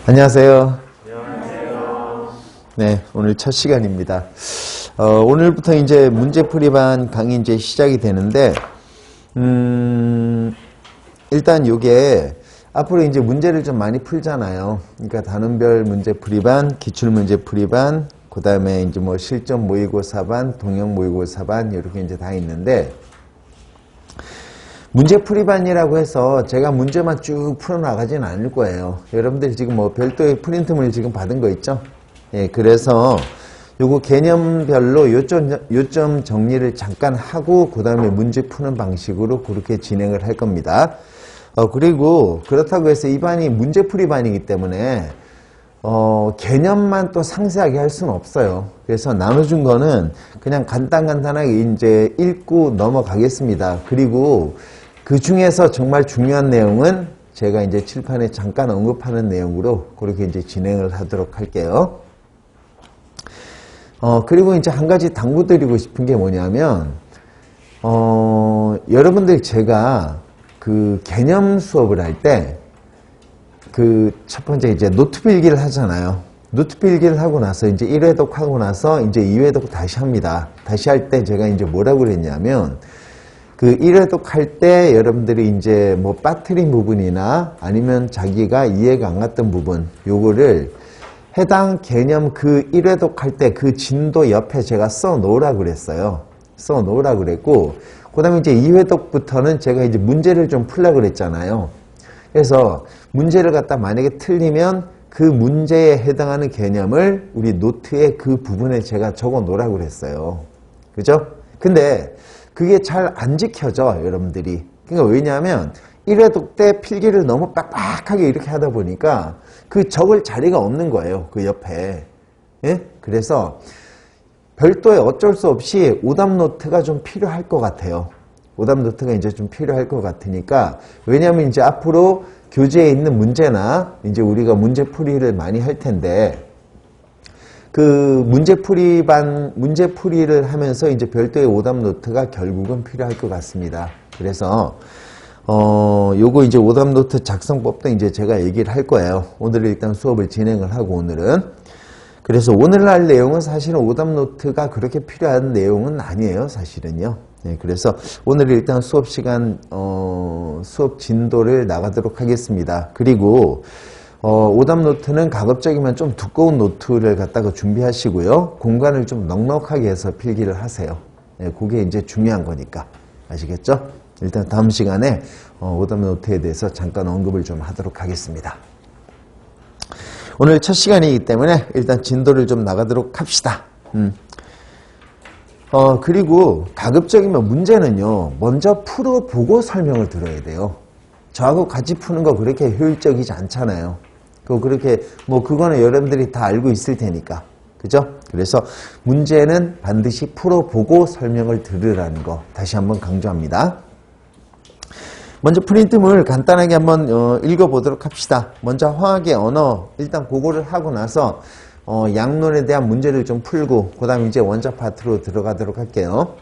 안녕하세요. 네, 오늘 첫 시간입니다. 오늘부터 이제 문제풀이반 강의 이제 시작이 되는데, 일단 요게 앞으로 이제 문제를 좀 많이 풀잖아요. 그러니까 단원별 문제풀이반, 기출문제풀이반, 그 다음에 이제 뭐 실전 모의고사반, 동영 모의고사반 이렇게 이제 다 있는데, 문제풀이반이라고 해서 제가 문제만 쭉 풀어나가지는 않을 거예요. 여러분들이 지금 뭐 별도의 프린트물 지금 받은 거 있죠? 예, 그래서 요거 개념별로 요점 정리를 잠깐 하고 그 다음에 문제 푸는 방식으로 그렇게 진행을 할 겁니다. 그리고 그렇다고 해서 이 반이 문제풀이반이기 때문에 개념만 또 상세하게 할 수는 없어요. 그래서 나눠준 거는 그냥 간단하게 이제 읽고 넘어가겠습니다. 그리고 그 중에서 정말 중요한 내용은 제가 이제 칠판에 잠깐 언급하는 내용으로 그렇게 이제 진행을 하도록 할게요. 그리고 이제 한 가지 당부드리고 싶은 게 뭐냐면, 여러분들 제가 그 개념 수업을 할 때, 그 첫 번째 이제 노트 필기를 하잖아요. 노트 필기를 하고 나서 이제 1회독 하고 나서 이제 2회독 다시 합니다. 다시 할 때 제가 이제 뭐라고 그랬냐면, 그 1회독 할 때 여러분들이 이제 뭐 빠뜨린 부분이나 아니면 자기가 이해가 안 갔던 부분, 요거를 해당 개념 그 1회독 할 때 그 진도 옆에 제가 써 놓으라고 그랬어요. 써 놓으라고 그랬고, 그 다음에 이제 2회독부터는 제가 이제 문제를 좀 풀려고 그랬잖아요. 그래서 문제를 갖다 만약에 틀리면 그 문제에 해당하는 개념을 우리 노트의 그 부분에 제가 적어 놓으라고 그랬어요. 그죠? 근데 그게 잘 안 지켜져, 여러분들이. 그러니까 왜냐하면 1회독 때 필기를 너무 빡빡하게 이렇게 하다 보니까 그 적을 자리가 없는 거예요, 그 옆에. 예? 그래서 별도의 어쩔 수 없이 오답 노트가 좀 필요할 것 같아요. 오답 노트가 이제 좀 필요할 것 같으니까, 왜냐하면 이제 앞으로 교재에 있는 문제나 이제 우리가 문제풀이를 많이 할 텐데, 그 문제풀이를 하면서 이제 별도의 오답 노트가 결국은 필요할 것 같습니다. 그래서, 요거 이제 오답 노트 작성법도 이제 제가 얘기를 할 거예요. 오늘 일단 수업을 진행을 하고 오늘은. 그래서 오늘 할 내용은 사실은 오답 노트가 그렇게 필요한 내용은 아니에요, 사실은요. 네, 그래서 오늘 일단 수업 시간, 수업 진도를 나가도록 하겠습니다. 그리고, 오답 노트는 가급적이면 좀 두꺼운 노트를 갖다가 준비하시고요. 공간을 좀 넉넉하게 해서 필기를 하세요. 네, 그게 이제 중요한 거니까. 아시겠죠? 일단 다음 시간에 오답 노트에 대해서 잠깐 언급을 좀 하도록 하겠습니다. 오늘 첫 시간이기 때문에 일단 진도를 좀 나가도록 합시다. 그리고 가급적이면 문제는요, 먼저 풀어보고 설명을 들어야 돼요. 저하고 같이 푸는 거 그렇게 효율적이지 않잖아요. 그렇게, 그거는 여러분들이 다 알고 있을 테니까. 그죠? 그래서 문제는 반드시 풀어보고 설명을 들으라는 거 다시 한번 강조합니다. 먼저 프린트물 간단하게 한번 읽어보도록 합시다. 먼저 화학의 언어, 일단 그거를 하고 나서 양론에 대한 문제를 좀 풀고 그 다음에 이제 원자 파트로 들어가도록 할게요.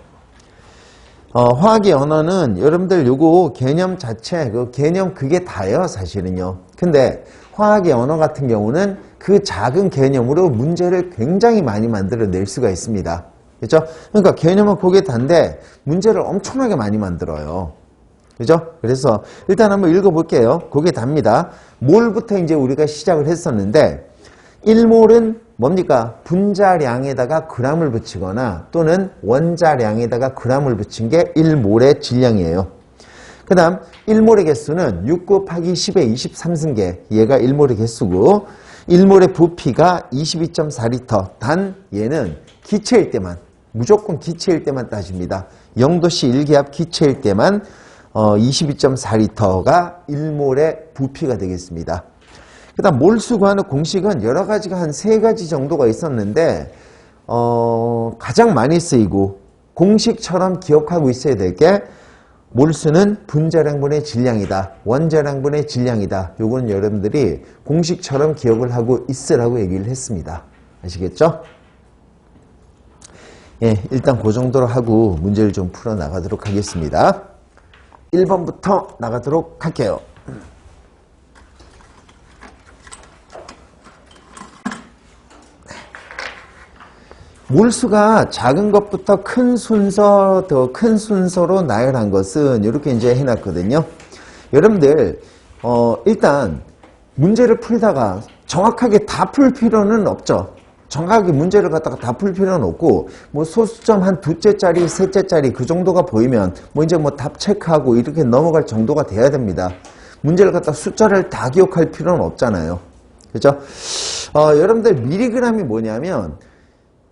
화학의 언어는 여러분들 요거 개념 자체, 그 개념 그게 다예요, 사실은요. 근데 화학의 언어 같은 경우는 그 작은 개념으로 문제를 굉장히 많이 만들어낼 수가 있습니다. 그렇죠? 그러니까 개념은 그게 단데 문제를 엄청나게 많이 만들어요. 그죠? 그래서 일단 한번 읽어볼게요. 그게 답니다. 몰부터 이제 우리가 시작을 했었는데 1몰은 뭡니까? 분자량에다가 g을 붙이거나 또는 원자량에다가 g을 붙인 게 1몰의 질량이에요. 그 다음 1몰의 개수는 6 곱하기 10의 23승계, 얘가 1몰의 개수고 1몰의 부피가 22.4L. 단 얘는 기체일 때만, 무조건 기체일 때만 따집니다. 0도씨 1기압 기체일 때만 22.4L가 1몰의 부피가 되겠습니다. 그 다음 몰수 구하는 공식은 여러 가지가 한 3가지 정도가 있었는데 가장 많이 쓰이고 공식처럼 기억하고 있어야 될 게 몰수는 분자량분의 질량이다, 원자량분의 질량이다. 요건 여러분들이 공식처럼 기억을 하고 있으라고 얘기를 했습니다. 아시겠죠? 예, 일단 그 정도로 하고 문제를 좀 풀어 나가도록 하겠습니다. 1번부터 나가도록 할게요. 몰수가 작은 것부터 큰 순서, 더 큰 순서로 나열한 것은 이렇게 이제 해놨거든요. 여러분들, 일단 문제를 풀다가 정확하게 다 풀 필요는 없죠. 정확하게 문제를 갖다가 다 풀 필요는 없고, 뭐 소수점 한 두째짜리, 셋째짜리 그 정도가 보이면 뭐 이제 뭐 답 체크하고 이렇게 넘어갈 정도가 돼야 됩니다. 문제를 갖다가 숫자를 다 기억할 필요는 없잖아요. 그죠? 여러분들 미리그램이 뭐냐면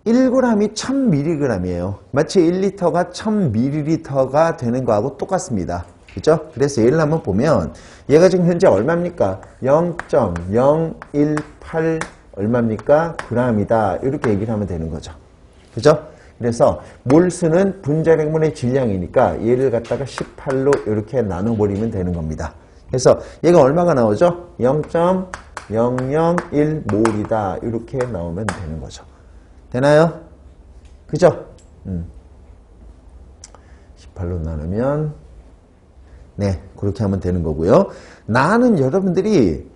1g이 1000mg이에요. 마치 1리터가 1000ml가 되는 거하고 똑같습니다. 그죠? 그래서 예를 한번 보면 얘가 지금 현재 얼마입니까? 0.018 얼마입니까? g이다. 이렇게 얘기를 하면 되는 거죠. 그죠? 그래서 몰수는 분자량분의 질량이니까 얘를 갖다가 18로 이렇게 나눠버리면 되는 겁니다. 그래서 얘가 얼마가 나오죠? 0.001몰이다. 이렇게 나오면 되는 거죠. 되나요? 그죠? 18로 나누면 네, 그렇게 하면 되는 거고요. 나는 여러분들이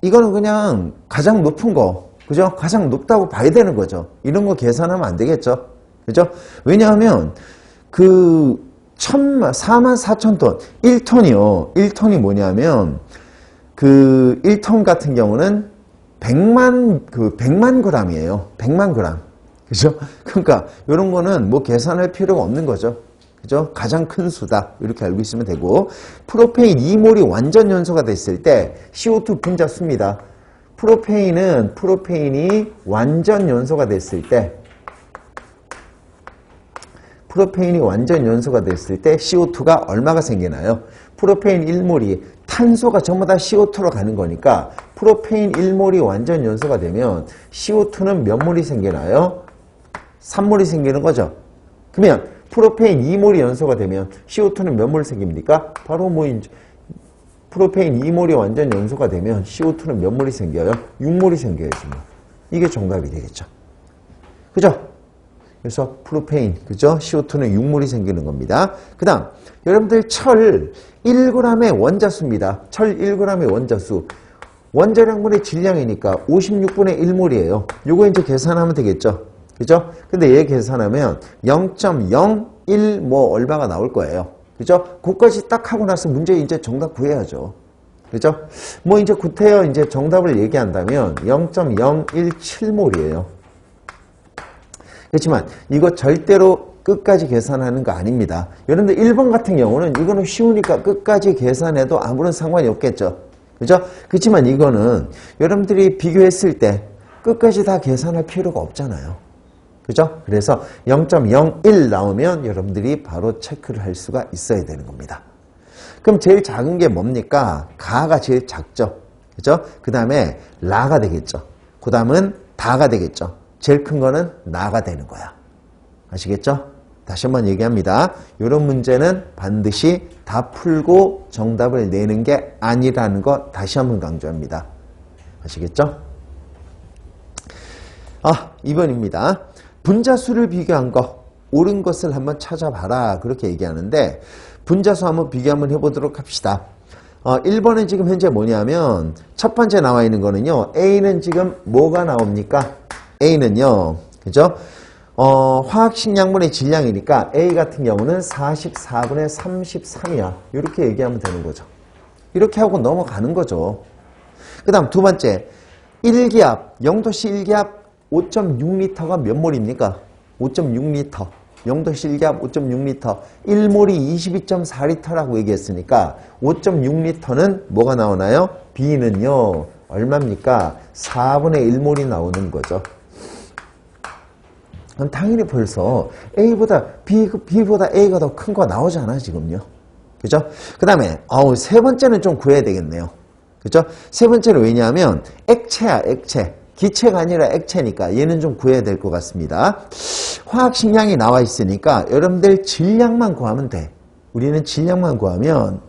이거는 그냥 가장 높은 거, 그죠? 가장 높다고 봐야 되는 거죠. 이런 거 계산하면 안 되겠죠. 그죠? 왜냐하면 그 44,000톤, 1톤이요. 1톤이 뭐냐면 그 1톤 같은 경우는 100만 g이에요. 100만 g. 그죠? 그러니까 이런 거는 뭐 계산할 필요가 없는 거죠. 그죠? 가장 큰 수다. 이렇게 알고 있으면 되고, 프로페인 2몰이 완전 연소가 됐을 때 CO2 분자 수입니다. 프로페인이 완전 연소가 됐을 때 CO2가 얼마가 생기나요? 프로페인 1몰이 탄소가 전부 다 CO2로 가는 거니까 프로페인 1몰이 완전 연소가 되면 CO2는 몇 몰이 생기나요? 3몰이 생기는 거죠. 그러면 프로페인 2몰이 연소가 되면 CO2는 몇 몰 생깁니까? 바로 뭐 프로페인 2몰이 완전 연소가 되면 CO2는 몇 몰이 생겨요? 6몰이 생겨야지 뭐. 이게 정답이 되겠죠. 그죠? 그래서 프로페인, 그죠? CO2는 6몰이 생기는 겁니다. 그 다음, 여러분들 철 1g의 원자수입니다. 철 1g의 원자수. 원자량분의 질량이니까 56분의 1몰이에요. 요거 이제 계산하면 되겠죠. 그죠? 근데 얘 계산하면 0.01 뭐 얼마가 나올 거예요. 그죠? 그것까지 딱 하고 나서 문제 이제 정답 구해야죠. 그죠? 뭐 이제 구태여 이제 정답을 얘기한다면 0.017몰이에요. 그렇지만 이거 절대로 끝까지 계산하는 거 아닙니다. 여러분들 1번 같은 경우는 이거는 쉬우니까 끝까지 계산해도 아무런 상관이 없겠죠. 그죠? 그렇지만 이거는 여러분들이 비교했을 때 끝까지 다 계산할 필요가 없잖아요. 그죠? 그래서 0.01 나오면 여러분들이 바로 체크를 할 수가 있어야 되는 겁니다. 그럼 제일 작은 게 뭡니까? 가가 제일 작죠. 그죠? 그 다음에 라가 되겠죠. 그 다음은 다가 되겠죠. 제일 큰 거는 나가 되는 거야. 아시겠죠? 다시 한번 얘기합니다. 이런 문제는 반드시 다 풀고 정답을 내는 게 아니라는 거 다시 한번 강조합니다. 아시겠죠? 2번입니다. 분자수를 비교한 거, 옳은 것을 한번 찾아봐라. 그렇게 얘기하는데, 분자수 한번 비교 한번 해보도록 합시다. 1번은 지금 현재 뭐냐면, 첫 번째 나와 있는 거는요, A는 지금 뭐가 나옵니까? A는요, 그죠? 화학식량분의 질량이니까 A 같은 경우는 44분의 33이야. 이렇게 얘기하면 되는 거죠. 이렇게 하고 넘어가는 거죠. 그 다음 두 번째, 1기압, 0도씨 1기압 5.6L가 몇 몰입니까? 5.6L. 0도씨 1기압 5.6L. 1몰이 22.4L라고 얘기했으니까 5.6L는 뭐가 나오나요? B는요, 얼마입니까? 4분의 1몰이 나오는 거죠. 그럼 당연히 벌써 A보다 B보다 A가 더 큰 거 나오잖아, 지금요. 그죠? 그 다음에, 세 번째는 좀 구해야 되겠네요. 그죠? 세 번째는 왜냐하면 액체야, 액체. 기체가 아니라 액체니까 얘는 좀 구해야 될 것 같습니다. 화학식량이 나와 있으니까 여러분들 질량만 구하면 돼. 우리는 질량만 구하면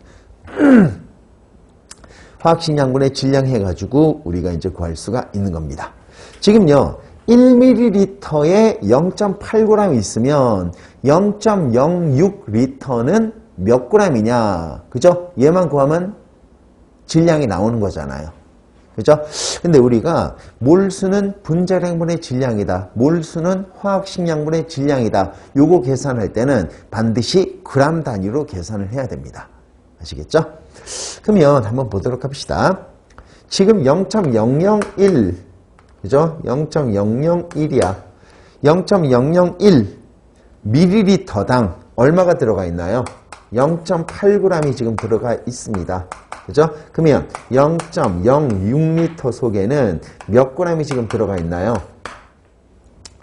화학식량분의 질량 해가지고 우리가 이제 구할 수가 있는 겁니다. 지금요, 1ml에 0.8g 있으면 0.06L는 몇 g이냐. 그죠? 얘만 구하면 질량이 나오는 거잖아요. 그죠? 근데 우리가 몰수는 분자량분의 질량이다. 몰수는 화학식량분의 질량이다. 요거 계산할 때는 반드시 그램 단위로 계산을 해야 됩니다. 아시겠죠? 그러면 한번 보도록 합시다. 지금 0.001, 그죠? 0.001이야. 0.001 ml당 얼마가 들어가 있나요? 0.8g이 지금 들어가 있습니다. 그죠? 그러면 0.06L 속에는 몇 g이 지금 들어가 있나요?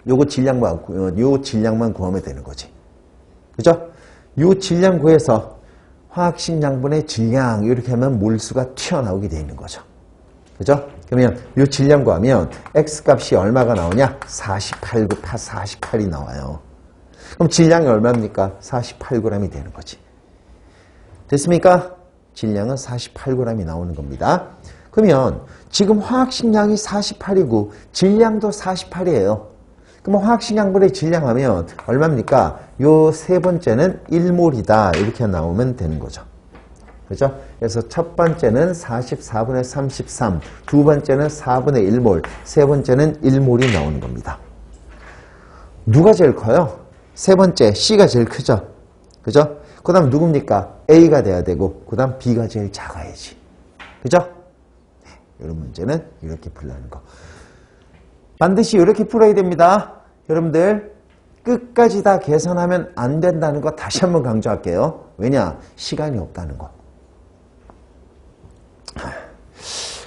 요거 질량만 구하면 되는 거지. 그죠? 요 질량 구해서 화학식량분의 질량 이렇게 하면 몰수가 튀어나오게 되어 있는 거죠. 그죠? 그러면 요 질량 구하면 X값이 얼마가 나오냐? 48 곱하 48이 나와요. 그럼 질량이 얼마입니까? 48g이 되는 거지. 됐습니까? 질량은 48g이 나오는 겁니다. 그러면 지금 화학식량이 48이고 질량도 48이에요. 그럼 화학식량분의 질량하면 얼마입니까? 요 세 번째는 1몰이다. 이렇게 나오면 되는 거죠. 그죠? 그래서 첫 번째는 44분의 33, 두 번째는 4분의 1몰, 세 번째는 1몰이 나오는 겁니다. 누가 제일 커요? 세 번째 C가 제일 크죠? 그죠? 그 다음 누굽니까? A가 돼야 되고 그 다음 B가 제일 작아야지. 그죠? 네, 이런 문제는 이렇게 풀라는 거. 반드시 이렇게 풀어야 됩니다. 여러분들 끝까지 다 계산하면 안 된다는 거 다시 한번 강조할게요. 왜냐? 시간이 없다는 거.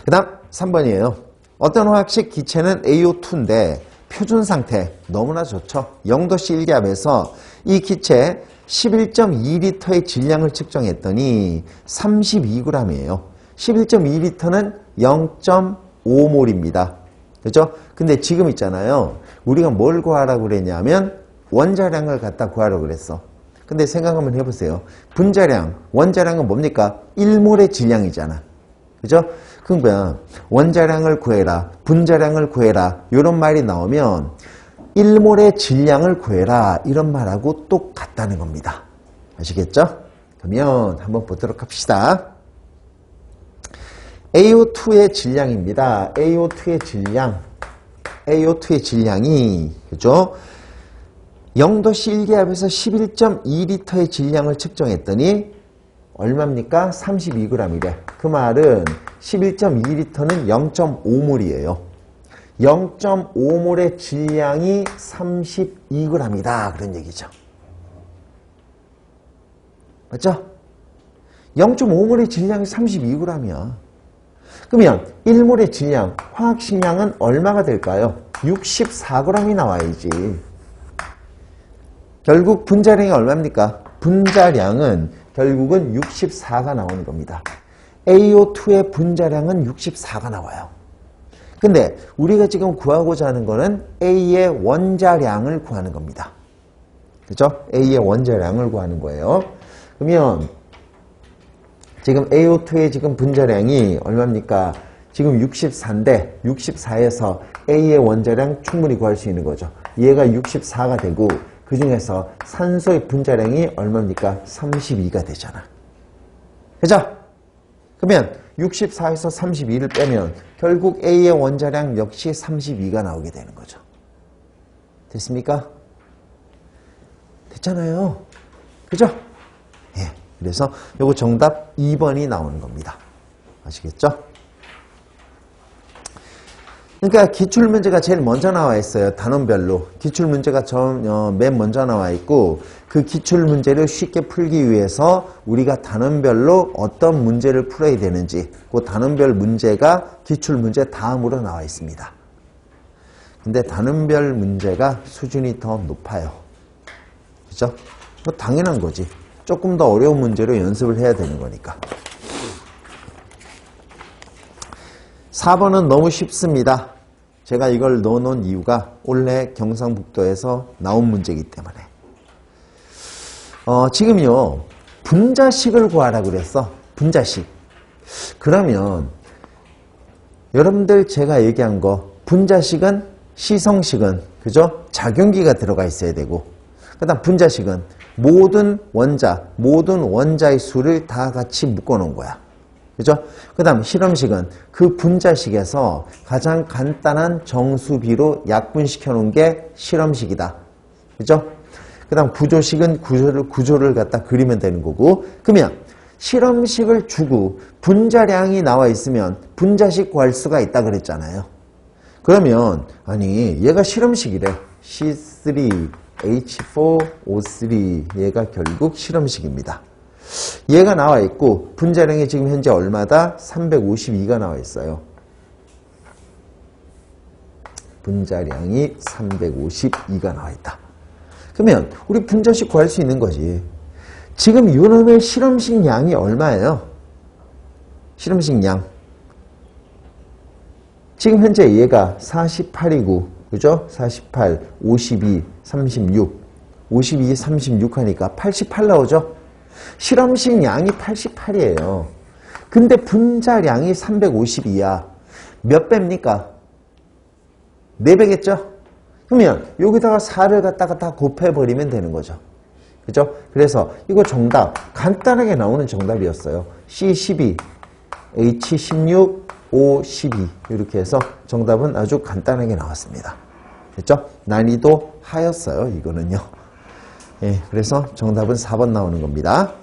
그 다음 3번이에요. 어떤 화학식 기체는 AO2인데 표준 상태 너무나 좋죠. 0도씨 1기압에서 이 기체 11.2L의 질량을 측정했더니 32g이에요. 11.2L는 0.5몰입니다. 그죠? 근데 지금 있잖아요. 우리가 뭘 구하라고 그랬냐면 원자량을 갖다 구하라고 그랬어. 근데 생각 한번 해보세요. 분자량, 원자량은 뭡니까? 1몰의 질량이잖아. 그죠? 그러니까 원자량을 구해라, 분자량을 구해라 이런 말이 나오면 1몰의 질량을 구해라 이런 말하고 똑같다는 겁니다. 아시겠죠? 그러면 한번 보도록 합시다. AO2의 질량입니다. AO2의 질량이 그죠? 0도씨 1기압에서 11.2L의 질량을 측정했더니 얼마입니까? 32g이래. 그 말은 11.2L는 0.5몰이에요. 0.5몰의 질량이 32g이다. 그런 얘기죠. 맞죠? 0.5몰의 질량이 32g이야. 그러면 1몰의 질량, 화학식량은 얼마가 될까요? 64g이 나와야지. 결국 분자량이 얼마입니까? 분자량은 결국은 64가 나오는 겁니다. AO2의 분자량은 64가 나와요. 근데 우리가 지금 구하고자 하는 거는 A의 원자량을 구하는 겁니다. 그죠? A의 원자량을 구하는 거예요. 그러면 지금 AO2의 지금 분자량이 얼마입니까? 지금 64인데 64에서 A의 원자량 충분히 구할 수 있는 거죠. 얘가 64가 되고 그 중에서 산소의 분자량이 얼마입니까? 32가 되잖아. 그죠? 그러면 64에서 32를 빼면 결국 A의 원자량 역시 32가 나오게 되는 거죠. 됐습니까? 됐잖아요. 그죠? 예. 그래서 요거 정답 2번이 나오는 겁니다. 아시겠죠? 그러니까 기출문제가 제일 먼저 나와 있어요. 단원별로. 기출문제가 맨 먼저 나와 있고 그 기출문제를 쉽게 풀기 위해서 우리가 단원별로 어떤 문제를 풀어야 되는지 그 단원별 문제가 기출문제 다음으로 나와 있습니다. 근데 단원별 문제가 수준이 더 높아요. 그죠? 뭐 당연한 거지. 조금 더 어려운 문제로 연습을 해야 되는 거니까. 4번은 너무 쉽습니다. 제가 이걸 넣어놓은 이유가 원래 경상북도에서 나온 문제이기 때문에. 지금요. 분자식을 구하라고 그랬어. 분자식. 그러면 여러분들 제가 얘기한 거 분자식은 시성식은 그죠? 작용기가 들어가 있어야 되고 그 다음 분자식은 모든 원자의 수를 다 같이 묶어 놓은 거야. 그죠? 그 다음 실험식은 그 분자식에서 가장 간단한 정수비로 약분시켜 놓은 게 실험식이다. 그죠? 그 다음 구조식은 구조를 갖다 그리면 되는 거고, 그러면 실험식을 주고 분자량이 나와 있으면 분자식 구할 수가 있다 그랬잖아요. 그러면 아니 얘가 실험식이래. C3H4O3 얘가 결국 실험식입니다. 얘가 나와 있고 분자량이 지금 현재 얼마다? 352가 나와 있어요. 분자량이 352가 나와 있다. 그러면 우리 분자식 구할 수 있는 거지. 지금 이놈의 실험식 양이 얼마예요? 실험식 양. 지금 현재 얘가 48이고, 그죠? 48, 52, 36. 52, 36 하니까 88 나오죠? 실험식 양이 88이에요. 근데 분자량이 352야. 몇 배입니까? 4배겠죠? 그러면 여기다가 4를 갖다가 다 곱해버리면 되는 거죠. 그죠? 그래서 이거 정답, 간단하게 나오는 정답이었어요. C12, H16, O12 이렇게 해서 정답은 아주 간단하게 나왔습니다. 됐죠? 난이도 하였어요. 이거는요. 예, 그래서 정답은 4번 나오는 겁니다.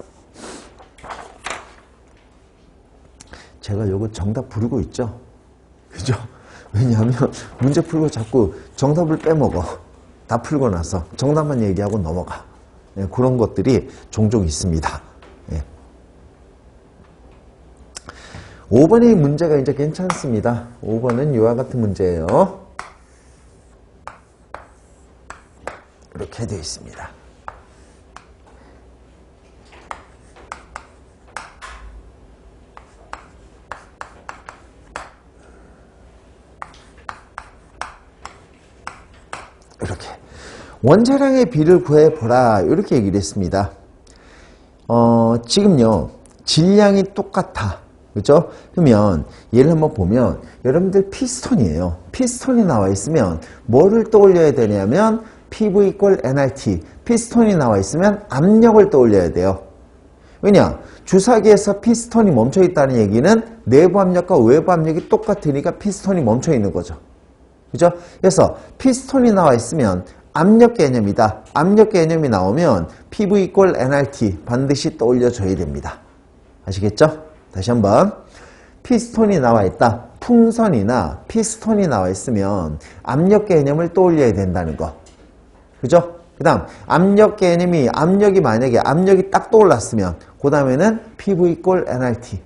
제가 요거 정답 부르고 있죠? 그죠? 왜냐하면 문제 풀고 자꾸 정답을 빼먹어. 다 풀고 나서 정답만 얘기하고 넘어가. 예, 그런 것들이 종종 있습니다. 예. 5번의 문제가 이제 괜찮습니다. 5번은 이와 같은 문제예요. 이렇게 되어 있습니다. 이렇게 원자량의 비를 구해보라 이렇게 얘기를 했습니다. 지금요 질량이 똑같아. 그죠? 그러면 얘를 한번 보면 여러분들 피스톤이에요. 피스톤이 나와 있으면 뭐를 떠올려야 되냐면 PV 이퀄 nRT. 피스톤이 나와 있으면 압력을 떠올려야 돼요. 왜냐? 주사기에서 피스톤이 멈춰 있다는 얘기는 내부 압력과 외부 압력이 똑같으니까 피스톤이 멈춰 있는 거죠. 그죠? 그래서 피스톤이 나와 있으면 압력 개념이다. 압력 개념이 나오면 PV 이퀄 nRT 반드시 떠올려줘야 됩니다. 아시겠죠? 다시 한번. 피스톤이 나와 있다. 풍선이나 피스톤이 나와 있으면 압력 개념을 떠올려야 된다는 거. 그죠? 그 다음 압력 개념이 만약에 압력이 딱 떠올랐으면 그 다음에는 PV 이퀄 nRT.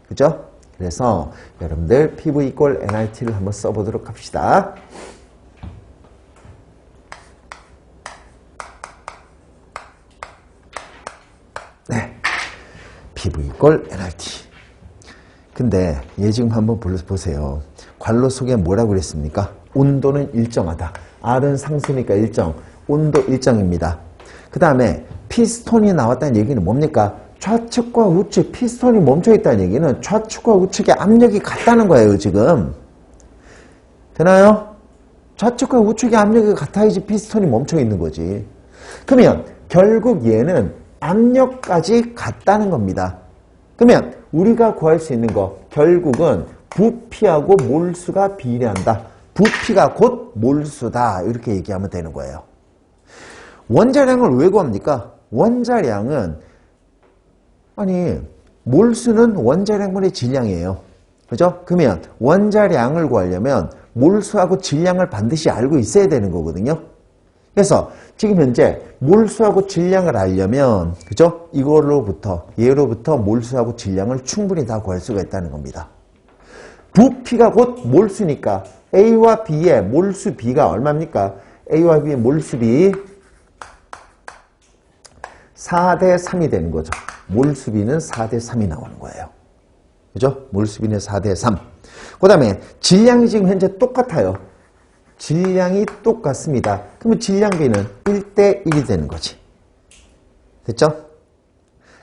그죠? 그래서 여러분들 PV 이퀄 nRT를 한번 써보도록 합시다. 네, PV 이퀄 nRT. 근데 얘 지금 한번 보세요. 괄호 속에 뭐라고 그랬습니까? 온도는 일정하다. R은 상수니까 일정. 온도 일정입니다. 그 다음에 피스톤이 나왔다는 얘기는 뭡니까? 좌측과 우측 피스톤이 멈춰있다는 얘기는 좌측과 우측의 압력이 같다는 거예요. 지금 되나요? 좌측과 우측의 압력이 같아야지 피스톤이 멈춰있는 거지. 그러면 결국 얘는 압력까지 같다는 겁니다. 그러면 우리가 구할 수 있는 거 결국은 부피하고 몰수가 비례한다. 부피가 곧 몰수다. 이렇게 얘기하면 되는 거예요. 원자량을 왜 구합니까? 원자량은 몰수는 원자량분의 질량이에요. 그죠? 그러면 원자량을 구하려면 몰수하고 질량을 반드시 알고 있어야 되는 거거든요. 그래서 지금 현재 몰수하고 질량을 알려면 그죠? 얘로부터 몰수하고 질량을 충분히 다 구할 수가 있다는 겁니다. 부피가 곧 몰수니까 A와 B의 몰수 B가 얼마입니까? A와 B의 몰수 B 4대 3이 되는 거죠. 몰수 B는 4대 3이 나오는 거예요. 그죠? 몰수 B는 4대 3. 그 다음에 질량이 지금 현재 똑같아요. 질량이 똑같습니다. 그러면 질량 B는 1대 1이 되는 거지. 됐죠?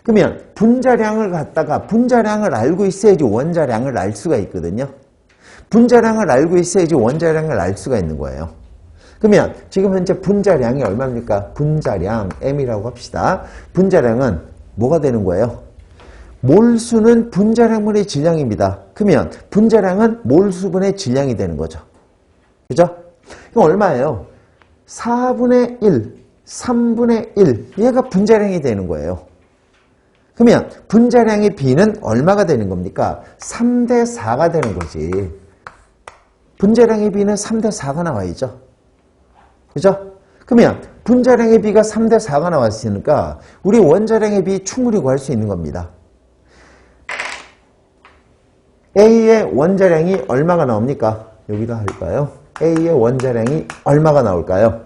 그러면 분자량을 알고 있어야지 원자량을 알 수가 있거든요. 분자량을 알고 있어야지 원자량을 알 수가 있는 거예요. 그러면 지금 현재 분자량이 얼마입니까? 분자량 M이라고 합시다. 분자량은 뭐가 되는 거예요? 몰수는 분자량분의 질량입니다. 그러면 분자량은 몰수분의 질량이 되는 거죠. 그죠? 이거 얼마예요? 4분의 1, 3분의 1. 얘가 분자량이 되는 거예요. 그러면 분자량의 B는 얼마가 되는 겁니까? 3대 4가 되는 거지. 분자량의 B는 3대 4가 나와야죠. 그죠? 그러면 분자량의 B가 3대 4가 나왔으니까 우리 원자량의 B 충분히 구할 수 있는 겁니다. A의 원자량이 얼마가 나옵니까? 여기다 할까요? A의 원자량이 얼마가 나올까요?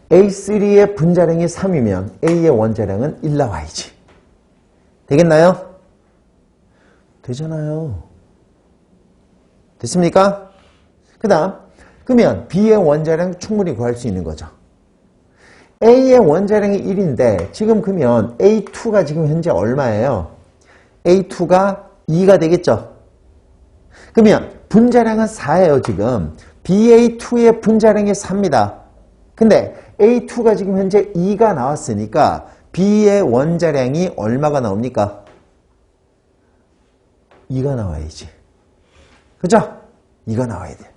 A3의 분자량이 3이면 A의 원자량은 1 나와야지. 되겠나요? 되잖아요. 됐습니까? 그 다음, 그러면 B의 원자량 충분히 구할 수 있는 거죠. A의 원자량이 1인데 지금 그러면 A2가 지금 현재 얼마예요? A2가 2가 되겠죠? 그러면 분자량은 4예요, 지금. BA2의 분자량이 4입니다. 근데 A2가 지금 현재 2가 나왔으니까 B의 원자량이 얼마가 나옵니까? 2가 나와야지. 그죠? 2가 나와야 돼.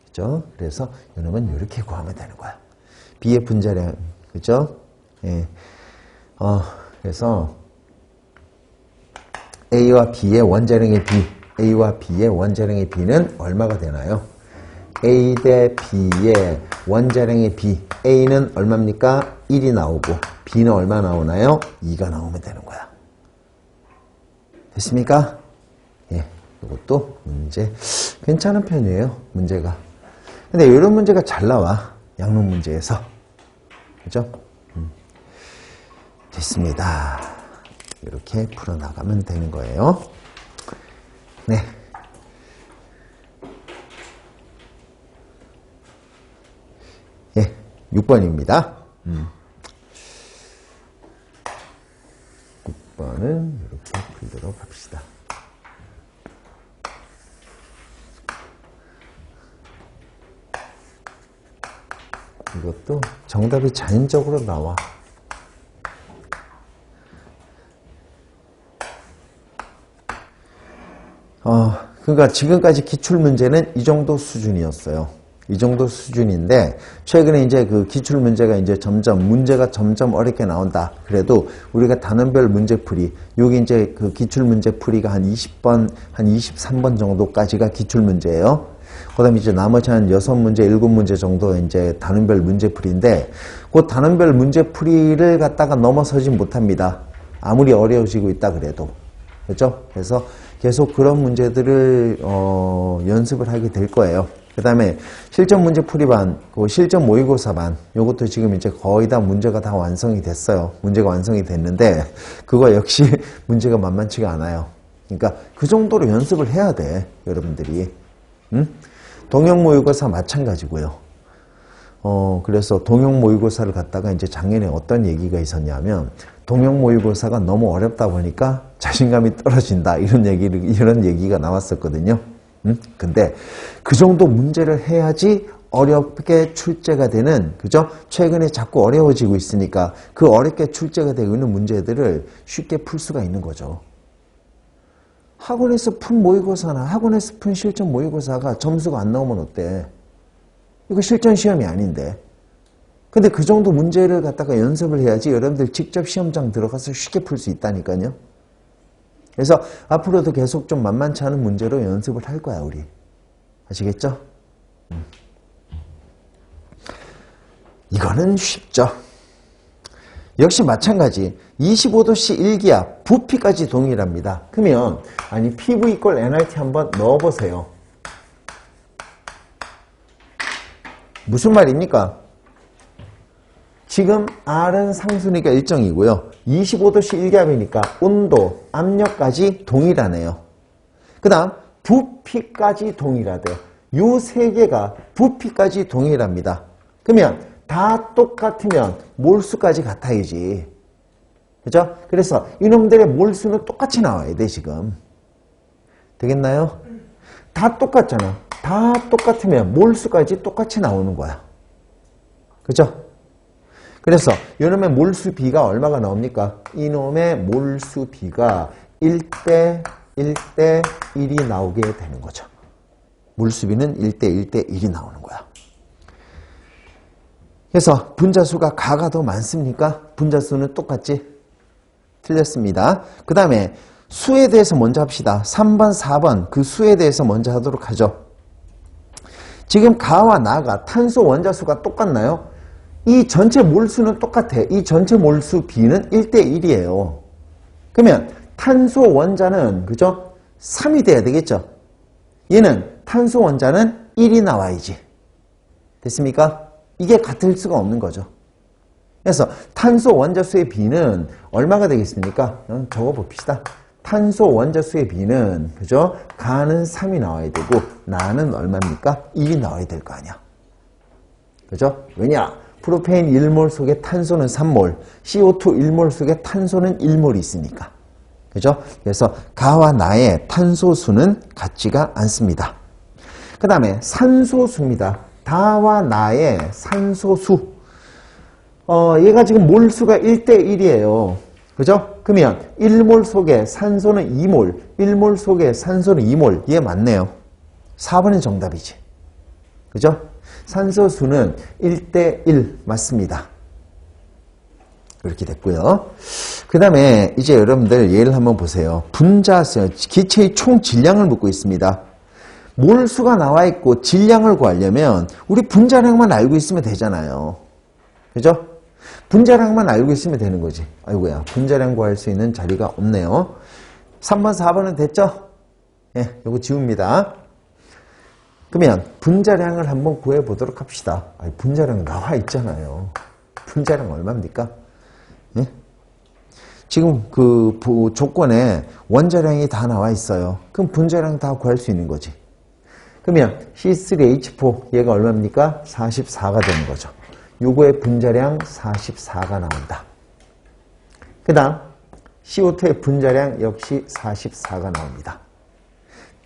그죠? 그래서 이놈은 이렇게 구하면 되는 거야. B의 분자량, 그죠? 예. 그래서 A와 B의 원자량의 B, A와 B의 원자량의 B는 얼마가 되나요? A 대 B의 원자량의 B, A는 얼마입니까? 1이 나오고 B는 얼마 나오나요? 2가 나오면 되는 거야. 됐습니까? 예, 이것도 문제 괜찮은 편이에요, 문제가. 근데 이런 문제가 잘 나와, 양론 문제에서. 그죠? 됐습니다. 이렇게 풀어나가면 되는 거예요. 네. 예, 6번입니다. 6번은 이렇게 풀도록 합시다. 이것도 정답이 자연적으로 나와. 그러니까 지금까지 기출문제는 이 정도 수준이었어요. 이 정도 수준인데, 최근에 이제 그 기출문제가 이제 문제가 점점 어렵게 나온다. 그래도 우리가 단원별 문제풀이, 여기 이제 그 기출문제풀이가 한 20번, 한 23번 정도까지가 기출문제예요. 그 다음에 이제 나머지 한 6문제, 7문제 정도 이제 단원별 문제풀이인데, 그 단원별 문제풀이를 갖다가 넘어서지 못합니다. 아무리 어려워지고 있다 그래도. 그렇죠? 그래서 계속 그런 문제들을 연습을 하게 될 거예요. 그 다음에 실전 문제 풀이반, 그 실전 모의고사반, 요것도 지금 이제 거의 다 문제가 다 완성이 됐어요. 문제가 완성이 됐는데, 그거 역시 문제가 만만치가 않아요. 그러니까 그 정도로 연습을 해야 돼, 여러분들이. 응? 동영 모의고사 마찬가지고요. 그래서 동영 모의고사를 갖다가 이제 작년에 어떤 얘기가 있었냐면, 동영 모의고사가 너무 어렵다 보니까 자신감이 떨어진다, 이런 얘기가 나왔었거든요. 근데 그 정도 문제를 해야지 어렵게 출제가 되는, 그죠? 최근에 자꾸 어려워지고 있으니까 그 어렵게 출제가 되고 있는 문제들을 쉽게 풀 수가 있는 거죠. 학원에서 푼 모의고사나 학원에서 푼 실전 모의고사가 점수가 안 나오면 어때? 이거 실전 시험이 아닌데. 근데 그 정도 문제를 갖다가 연습을 해야지 여러분들 직접 시험장 들어가서 쉽게 풀 수 있다니까요. 그래서 앞으로도 계속 좀 만만치 않은 문제로 연습을 할 거야, 우리. 아시겠죠? 이거는 쉽죠. 역시 마찬가지. 25도씨 1기압, 부피까지 동일합니다. 그러면 아니 PV = nRT 한번 넣어보세요. 무슨 말입니까? 지금 R은 상수니까 일정이고요. 25도씨 1기압이니까 온도, 압력까지 동일하네요. 그 다음 부피까지 동일하대요. 요 세 개가 부피까지 동일합니다. 그러면 다 똑같으면 몰수까지 같아야지. 그죠? 그래서 이놈들의 몰수는 똑같이 나와야 돼, 지금. 되겠나요? 다 똑같잖아. 다 똑같으면 몰수까지 똑같이 나오는 거야. 그죠? 그래서 이놈의 몰수 B가 얼마가 나옵니까? 이놈의 몰수 B가 1대 1대 1이 나오게 되는 거죠. 몰수 B는 1대 1대 1이 나오는 거야. 그래서 분자수가 가가 더 많습니까? 분자수는 똑같지? 틀렸습니다. 그 다음에 수에 대해서 먼저 합시다. 3번, 4번 그 수에 대해서 먼저 하도록 하죠. 지금 가와 나가 탄소 원자수가 똑같나요? 이 전체 몰수는 똑같아. 이 전체 몰수 B는 1대 1이에요. 그러면 탄소 원자는 그죠? 3이 돼야 되겠죠? 얘는 탄소 원자는 1이 나와야지. 됐습니까? 이게 같을 수가 없는 거죠. 그래서 탄소 원자수의 B는 얼마가 되겠습니까? 적어 봅시다. 탄소 원자수의 B는 그죠? 가는 3이 나와야 되고 나는 얼마입니까? 1이 나와야 될 거 아니야. 그죠? 왜냐? 프로페인 1몰 속에 탄소는 3몰, CO2 1몰 속에 탄소는 1몰이 있으니까. 그죠? 그래서 가와 나의 탄소수는 같지가 않습니다. 그 다음에 산소수입니다. 다와 나의 산소수. 얘가 지금 몰수가 1대 1이에요. 그죠? 그러면 1몰 속에 산소는 2몰, 1몰 속에 산소는 2몰. 얘 맞네요. 4번이 정답이지. 그죠? 산소수는 1대 1 맞습니다. 이렇게 됐고요. 그 다음에 이제 여러분들 예를 한번 보세요. 분자수, 기체의 총 질량을 묻고 있습니다. 몰수가 나와 있고 질량을 구하려면 우리 분자량만 알고 있으면 되잖아요. 그죠? 분자량만 알고 있으면 되는 거지. 아이고야, 분자량 구할 수 있는 자리가 없네요. 3번, 4번은 됐죠? 예, 요거 지웁니다. 그러면 분자량을 한번 구해보도록 합시다. 아니, 분자량 나와 있잖아요. 분자량 얼마입니까? 예? 지금 그 조건에 원자량이 다 나와 있어요. 그럼 분자량 다 구할 수 있는 거지. 그러면 C3H4 얘가 얼마입니까? 44가 되는 거죠. 요거의 분자량 44가 나온다. 그 다음 CO2의 분자량 역시 44가 나옵니다.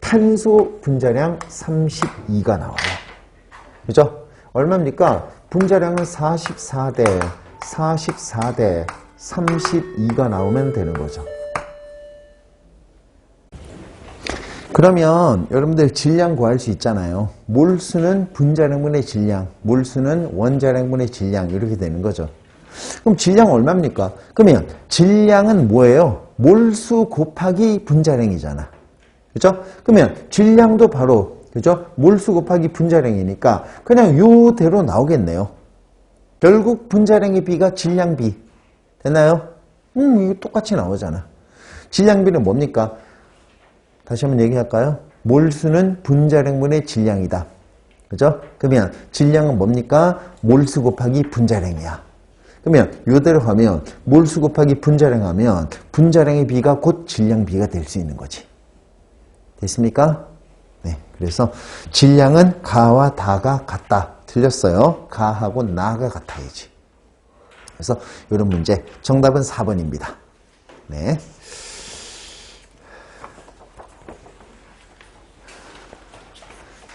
탄소 분자량 32가 나와요. 그죠? 얼마입니까? 분자량은 44대 32가 나오면 되는 거죠. 그러면 여러분들 질량 구할 수 있잖아요. 몰수는 분자량분의 질량, 몰수는 원자량분의 질량 이렇게 되는 거죠. 그럼 질량 얼마입니까? 그러면 질량은 뭐예요? 몰수 곱하기 분자량이잖아. 그죠? 그러면 질량도 바로 그죠? 몰수 곱하기 분자량이니까 그냥 요대로 나오겠네요. 결국 분자량의 비가 질량 비. 됐나요? 이거 똑같이 나오잖아. 질량 비는 뭡니까? 다시 한번 얘기할까요? 몰수는 분자량분의 질량이다. 그죠? 그러면 질량은 뭡니까? 몰수 곱하기 분자량이야. 그러면 요대로 하면 몰수 곱하기 분자량 하면 분자량의 비가 곧 질량 비가 될 수 있는 거지. 됐습니까? 네. 그래서 질량은 가와 다가 같다. 틀렸어요. 가하고 나가 같아야지. 그래서 이런 문제 정답은 4번입니다. 네.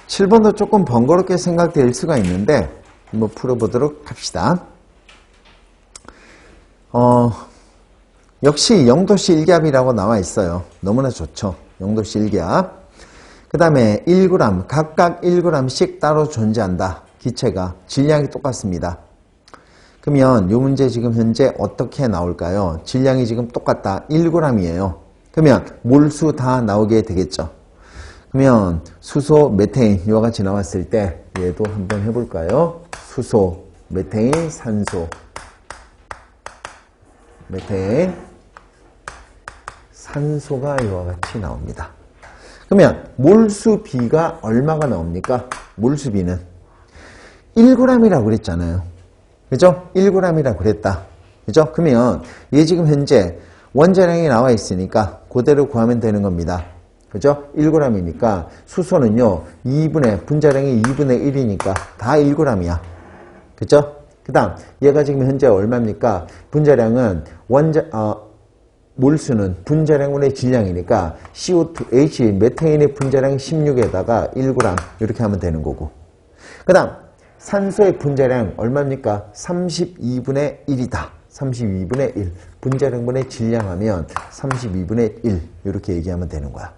7번도 조금 번거롭게 생각될 수가 있는데 한번 풀어보도록 합시다. 역시 0도씨 1기압이라고 나와 있어요. 너무나 좋죠. 0도씨 1기압. 그 다음에 1g, 각각 1g씩 따로 존재한다. 기체가. 질량이 똑같습니다. 그러면 이 문제 지금 현재 어떻게 나올까요? 질량이 지금 똑같다. 1g이에요. 그러면 몰수 다 나오게 되겠죠. 그러면 수소, 메테인 이와 같이 나왔을 때 얘도 한번 해볼까요? 수소, 메테인, 산소, 메테인, 산소가 이와 같이 나옵니다. 그러면 몰수 B가 얼마가 나옵니까? 몰수 B는 1g이라고 그랬잖아요. 그죠? 1g이라고 그랬다. 그죠? 그러면 얘 지금 현재 원자량이 나와 있으니까 그대로 구하면 되는 겁니다. 그죠? 1g이니까 수소는요, 분자량이 2분의 1이니까 다 1g이야. 그죠? 그 다음, 얘가 지금 현재 얼마입니까? 분자량은 몰수는 분자량분의 질량이니까 CO2, H, 메테인의 분자량 16에다가 1g 이렇게 하면 되는 거고. 그 다음, 산소의 분자량 얼마입니까? 32분의 1이다. 32분의 1. 분자량분의 질량하면 32분의 1. 이렇게 얘기하면 되는 거야.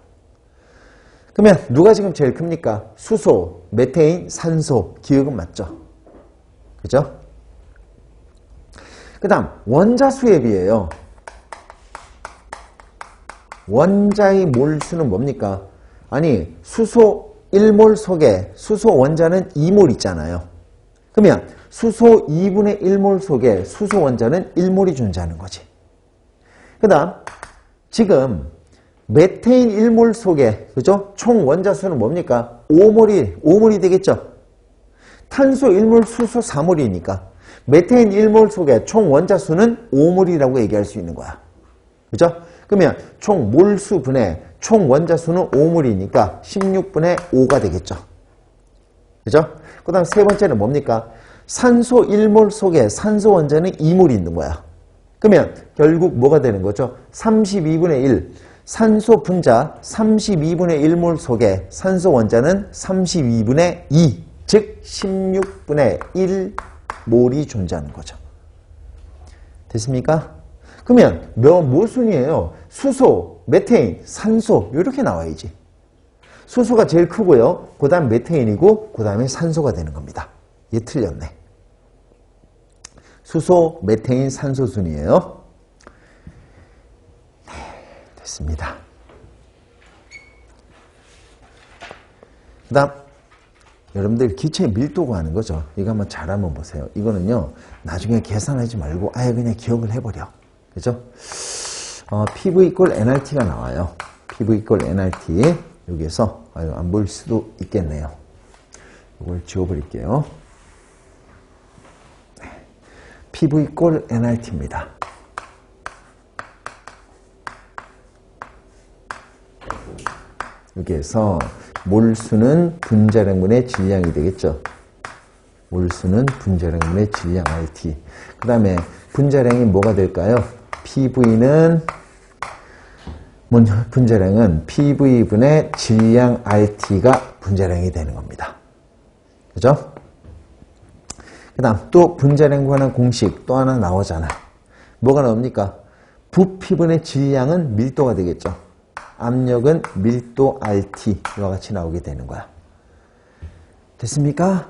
그러면 누가 지금 제일 큽니까? 수소, 메테인, 산소. 기억은 맞죠? 그죠? 그 다음 원자수에 비해요. 원자의 몰수는 뭡니까? 아니 수소 1몰 속에 수소 원자는 2몰 있잖아요. 그러면 수소 2분의 1몰 속에 수소 원자는 1몰이 존재하는 거지. 그 다음 지금 메테인 1몰 속에 그죠? 총 원자수는 뭡니까? 5몰이 되겠죠? 탄소 1몰, 수소 4몰이니까 메테인 1몰 속에 총 원자수는 5몰이라고 얘기할 수 있는 거야. 그죠? 그러면 총 몰수분의 총 원자수는 5몰이니까 16분의 5가 되겠죠. 그죠? 그 다음 세 번째는 뭡니까? 산소 1몰 속에 산소 원자는 2몰이 있는 거야. 그러면 결국 뭐가 되는 거죠? 32분의 1. 산소 분자 32분의 1몰 속에 산소 원자는 32분의 2. 즉 16분의 1몰이 존재하는 거죠. 됐습니까? 그러면 몇 순이에요? 수소, 메테인, 산소 이렇게 나와야지. 수소가 제일 크고요. 그 다음 메테인이고 그 다음에 산소가 되는 겁니다. 얘 틀렸네. 수소, 메테인, 산소 순이에요. 네, 됐습니다. 그 다음 여러분들 기체 밀도가 하는 거죠. 이거 한번 잘 한번 보세요. 이거는요. 나중에 계산하지 말고 아예 그냥 기억을 해버려. 그죠? PV 이퀄 nRT가 나와요. PV 이퀄 nRT. 여기에서 안 보일 수도 있겠네요. 이걸 지워버릴게요. PV 이퀄 nRT입니다. 여기에서 몰수는 분자량분의 질량이 되겠죠. 몰수는 분자량분의 질량 RT. 그 다음에 분자량이 뭐가 될까요? PV는 분자량은 PV분의 질량 RT가 분자량이 되는 겁니다. 그죠? 그 다음 또 분자량 관한 공식 또 하나 나오잖아. 뭐가 나옵니까? 부피분의 질량은 밀도가 되겠죠. 압력은 밀도 RT 이와 같이 나오게 되는 거야. 됐습니까?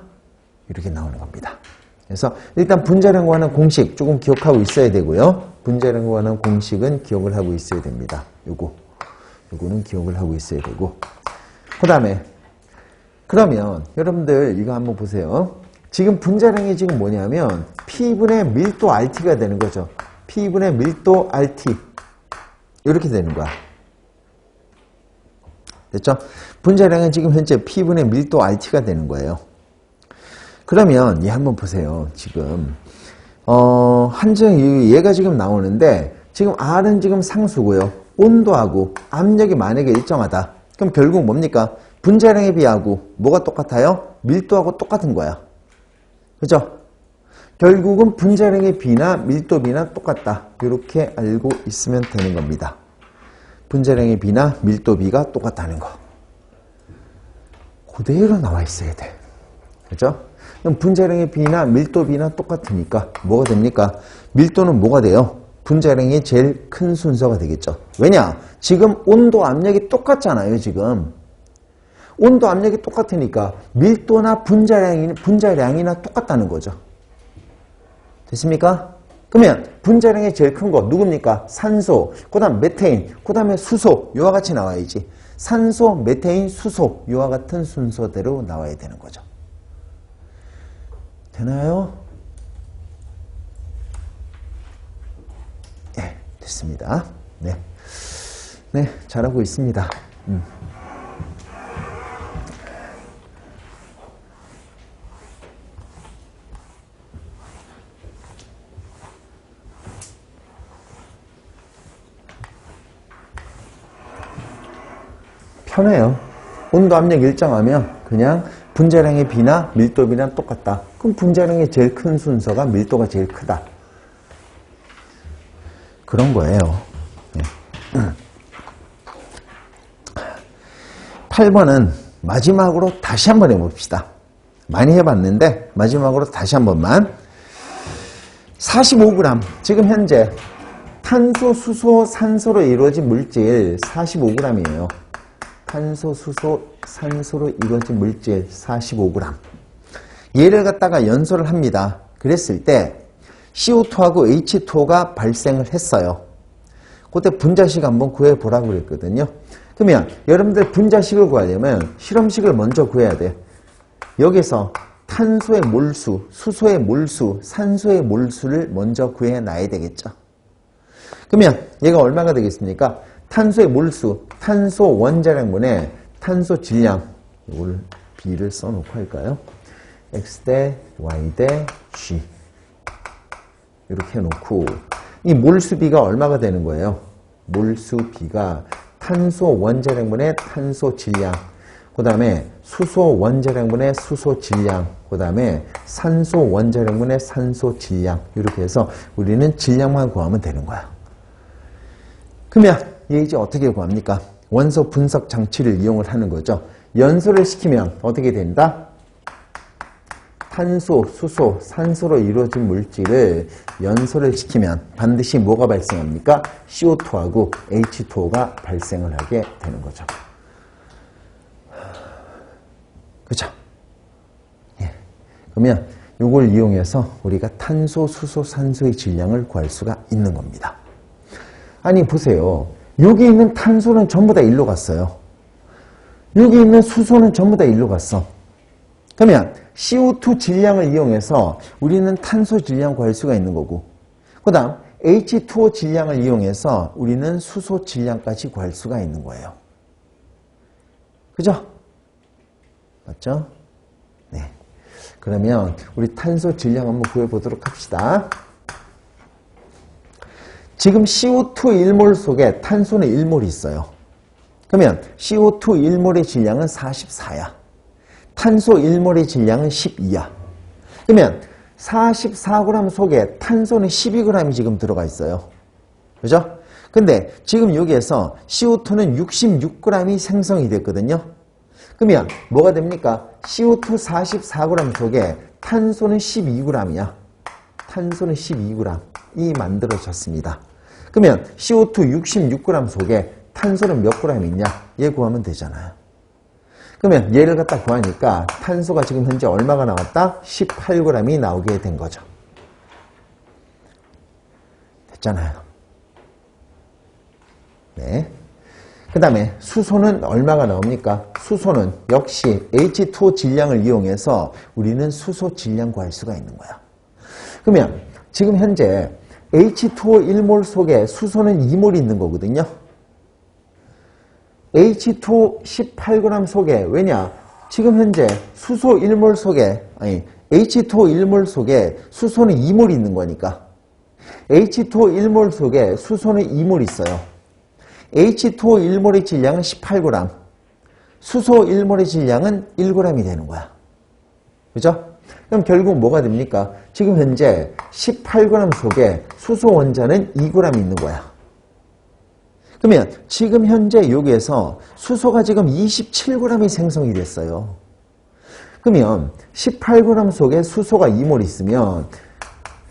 이렇게 나오는 겁니다. 그래서 일단 분자량 관한 공식 조금 기억하고 있어야 되고요. 분자량 관한 공식은 기억을 하고 있어야 됩니다. 요거는 기억을 하고 있어야 되고. 그 다음에 그러면 여러분들 이거 한번 보세요. 지금 분자량이 지금 뭐냐면 P분의 밀도 RT가 되는 거죠. P분의 밀도 RT 이렇게 되는 거야. 됐죠? 분자량은 지금 현재 P분의 밀도 RT가 되는 거예요. 그러면 얘 한번 보세요. 지금 얘가 지금 나오는데 지금 R은 지금 상수고요. 온도하고 압력이 만약에 일정하다. 그럼 결국 뭡니까? 분자량에 비하고 뭐가 똑같아요? 밀도하고 똑같은 거야. 그죠? 결국은 분자량의 비나 밀도 비나 똑같다. 이렇게 알고 있으면 되는 겁니다. 분자량의 비나 밀도 비가 똑같다는 거. 그대로 나와 있어야 돼. 그죠? 그럼 분자량의 비나 밀도 비나 똑같으니까 뭐가 됩니까? 밀도는 뭐가 돼요? 분자량이 제일 큰 순서가 되겠죠. 왜냐? 지금 온도 압력이 똑같잖아요. 지금 온도 압력이 똑같으니까 밀도나 분자량이나 똑같다는 거죠. 됐습니까? 그러면 분자량이 제일 큰 거 누굽니까? 산소, 그 다음 메테인, 그 다음에 수소 이와 같이 나와야지. 산소, 메테인, 수소 이와 같은 순서대로 나와야 되는 거죠. 되나요? 네, 됐습니다. 네, 잘하고 있습니다. 편해요. 온도 압력 일정하면 그냥 분자량의 비나 밀도 비나 똑같다. 그럼 분자량이 제일 큰 순서가 밀도가 제일 크다. 그런 거예요. 네. 8번은 마지막으로 다시 한번 해봅시다. 많이 해봤는데 마지막으로 다시 한 번만. 45g, 지금 현재 탄소, 수소, 산소로 이루어진 물질 45g이에요. 탄소, 수소, 산소로 이루어진 물질 45g. 얘를 갖다가 연소를 합니다. 그랬을 때 CO2하고 H2O가 발생을 했어요. 그때 분자식 한번 구해보라고 그랬거든요. 그러면 여러분들 분자식을 구하려면 실험식을 먼저 구해야 돼. 여기서 탄소의 몰수, 수소의 몰수, 산소의 몰수를 먼저 구해놔야 되겠죠. 그러면 얘가 얼마가 되겠습니까? 탄소의 몰수, 탄소 원자량분의 탄소 질량, 이걸 B를 써놓고 할까요? X 대 Y 대 G 이렇게 해놓고 이 몰수 B가 얼마가 되는 거예요? 몰수 B가 탄소 원자량분의 탄소 질량, 그 다음에 수소 원자량분의 수소 질량, 그 다음에 산소 원자량분의 산소 질량, 이렇게 해서 우리는 질량만 구하면 되는 거야. 그러면 얘 이제 어떻게 구합니까? 원소 분석 장치를 이용을 하는 거죠. 연소를 시키면 어떻게 된다? 탄소, 수소, 산소로 이루어진 물질을 연소를 시키면 반드시 뭐가 발생합니까? CO2하고 H2O가 발생을 하게 되는 거죠. 그죠? 예. 그러면 이걸 이용해서 우리가 탄소, 수소, 산소의 질량을 구할 수가 있는 겁니다. 아니 보세요. 여기 있는 탄소는 전부 다 일로 갔어요. 여기 있는 수소는 전부 다 일로 갔어. 그러면 CO2 질량을 이용해서 우리는 탄소 질량 구할 수가 있는 거고, 그 다음 H2O 질량을 이용해서 우리는 수소 질량까지 구할 수가 있는 거예요. 그죠? 맞죠? 네. 그러면 우리 탄소 질량 한번 구해보도록 합시다. 지금 CO2 1몰 속에 탄소는 1몰이 있어요. 그러면 CO2 1몰의 질량은 44야. 탄소 1몰의 질량은 12야. 그러면 44g 속에 탄소는 12g이 지금 들어가 있어요. 그죠? 근데 지금 여기에서 CO2는 66g이 생성이 됐거든요. 그러면 뭐가 됩니까? CO2 44g 속에 탄소는 12g이야. 탄소는 12g이 만들어졌습니다. 그러면 CO2 66g 속에 탄소는 몇 g 있냐? 얘 구하면 되잖아요. 그러면 얘를 갖다 구하니까 탄소가 지금 현재 얼마가 나왔다? 18g이 나오게 된 거죠. 됐잖아요. 네. 그 다음에 수소는 얼마가 나옵니까? 수소는 역시 H2O 질량을 이용해서 우리는 수소 질량 구할 수가 있는 거야. 그러면 지금 현재 H2O 1몰 속에 수소는 2몰이 있는 거거든요. H2O 18g 속에, 왜냐? 지금 현재 수소 1몰 속에, H2O 1몰 속에 수소는 2몰이 있는 거니까. H2O 1몰 속에 수소는 2몰 있어요. H2O 1몰의 질량은 18g, 수소 1몰의 질량은 1g이 되는 거야. 그죠? 그럼 결국 뭐가 됩니까? 지금 현재 18g 속에 수소 원자는 2g 있는 거야. 그러면 지금 현재 여기에서 수소가 지금 27g이 생성이 됐어요. 그러면 18g 속에 수소가 2몰 있으면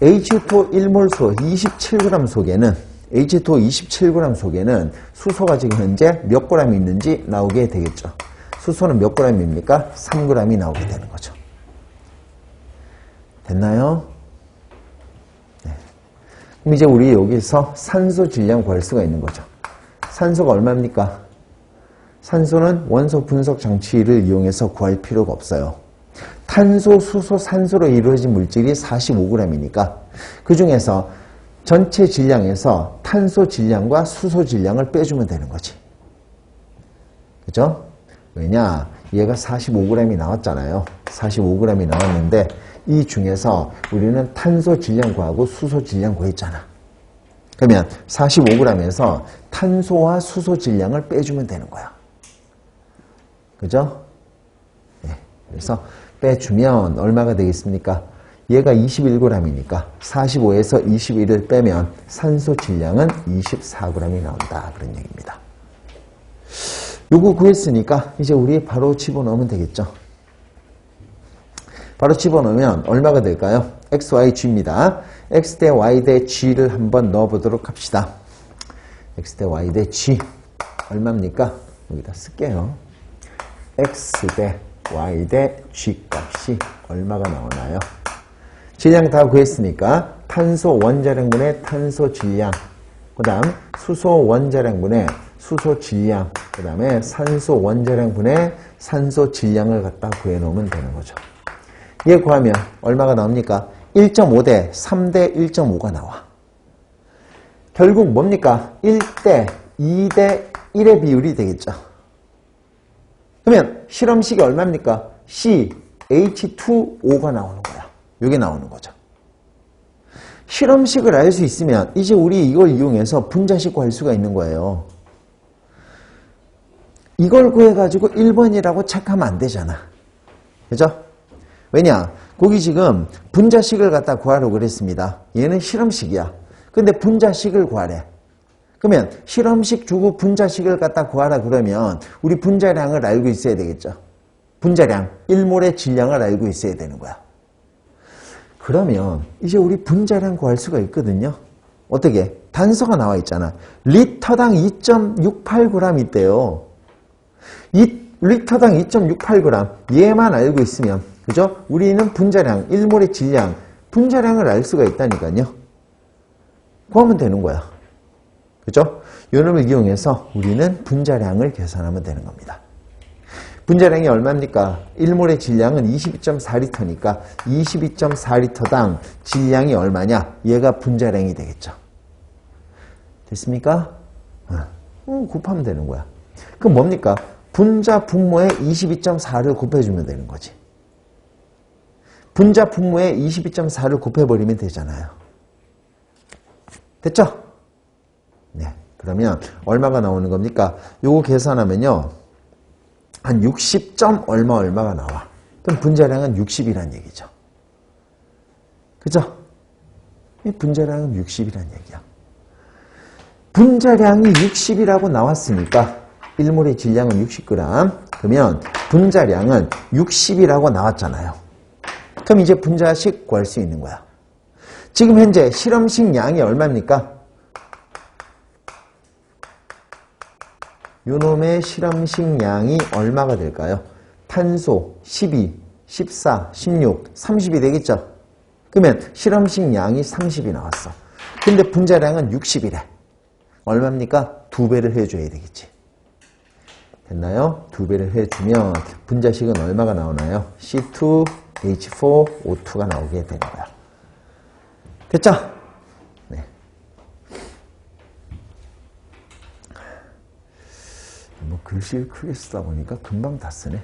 H2O 1몰 소 27g 속에는 H2O 27g 속에는 수소가 지금 현재 몇 g 있는지 나오게 되겠죠. 수소는 몇 g입니까? 3g이 나오게 되는 거죠. 됐나요? 네. 그럼 이제 우리 여기서 산소 질량 구할 수가 있는 거죠. 산소가 얼마입니까? 산소는 원소 분석 장치를 이용해서 구할 필요가 없어요. 탄소, 수소, 산소로 이루어진 물질이 45g이니까 그 중에서 전체 질량에서 탄소 질량과 수소 질량을 빼주면 되는 거지. 그죠? 왜냐? 얘가 45g이 나왔잖아요. 45g이 나왔는데 이 중에서 우리는 탄소 질량 구하고 수소 질량 구했잖아. 그러면 45g에서 탄소와 수소 질량을 빼주면 되는 거야. 그죠? 네. 그래서 빼주면 얼마가 되겠습니까? 얘가 21g이니까 45에서 21을 빼면 산소 질량은 24g이 나온다. 그런 얘기입니다. 요거 구했으니까 이제 우리 바로 집어넣으면 되겠죠. 바로 집어넣으면 얼마가 될까요? x, y, g입니다. x 대 y 대 g를 한번 넣어보도록 합시다. x 대 y 대 g 얼마입니까? 여기다 쓸게요. x 대 y 대 g 값이 얼마가 나오나요? 질량 다 구했으니까 탄소 원자량분의 탄소 질량, 그 다음 수소 원자량분의 수소 질량, 그 다음에 산소 원자량분의 산소 질량을 갖다 구해놓으면 되는 거죠. 얘 구하면 얼마가 나옵니까? 1.5 대 3 대 1.5가 나와. 결국 뭡니까? 1대 2 대 1의 비율이 되겠죠. 그러면 실험식이 얼마입니까? CH2O가 나오는 거야. 이게 나오는 거죠. 실험식을 알 수 있으면 이제 우리 이걸 이용해서 분자식 구할 수가 있는 거예요. 이걸 구해가지고 1번이라고 체크하면 안 되잖아. 그죠? 왜냐? 거기 지금 분자식을 갖다 구하라고 그랬습니다. 얘는 실험식이야. 근데 분자식을 구하래. 그러면 실험식 주고 분자식을 갖다 구하라 그러면 우리 분자량을 알고 있어야 되겠죠. 분자량, 1몰의 질량을 알고 있어야 되는 거야. 그러면 이제 우리 분자량 구할 수가 있거든요. 어떻게? 단서가 나와 있잖아. 리터당 2.68g 있대요. 리터당 2.68g 얘만 알고 있으면, 그죠? 우리는 분자량, 1몰의 질량, 분자량을 알 수가 있다니까요. 구하면 되는 거야. 그죠? 요놈을 이용해서 우리는 분자량을 계산하면 되는 겁니다. 분자량이 얼마입니까? 1몰의 질량은 22.4리터니까 22.4리터당 질량이 얼마냐? 얘가 분자량이 되겠죠. 됐습니까? 곱하면 되는 거야. 그럼 뭡니까? 분자 분모에 22.4를 곱해주면 되는 거지. 분자 분모에 22.4를 곱해버리면 되잖아요. 됐죠? 네. 그러면 얼마가 나오는 겁니까? 요거 계산하면요. 한 60점 얼마가 나와. 그럼 분자량은 60이란 얘기죠. 그죠? 이 분자량은 60이란 얘기야. 분자량이 60이라고 나왔으니까 1몰의 질량은 60g. 그러면 분자량은 60이라고 나왔잖아요. 그럼 이제 분자식 구할 수 있는 거야. 지금 현재 실험식 양이 얼마입니까? 요놈의 실험식 양이 얼마가 될까요? 탄소 12, 14, 16, 30이 되겠죠? 그러면 실험식 양이 30이 나왔어. 근데 분자량은 60이래. 얼마입니까? 2배를 해줘야 되겠지. 됐나요? 2배를 해주면 분자식은 얼마가 나오나요? C2, H4, O2가 나오게 되는 거야. 됐죠? 네. 뭐 글씨를 크게 쓰다 보니까 금방 다 쓰네.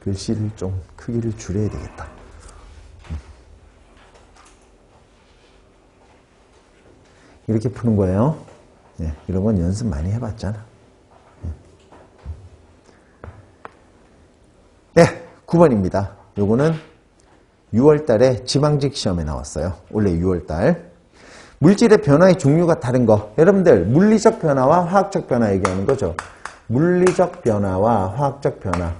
글씨를 좀 크기를 줄여야 되겠다. 이렇게 푸는 거예요. 네, 이런 건 연습 많이 해봤잖아. 네, 9번입니다. 요거는 6월달에 지방직 시험에 나왔어요. 원래 6월달. 물질의 변화의 종류가 다른 거. 여러분들 물리적 변화와 화학적 변화 얘기하는 거죠. 물리적 변화와 화학적 변화.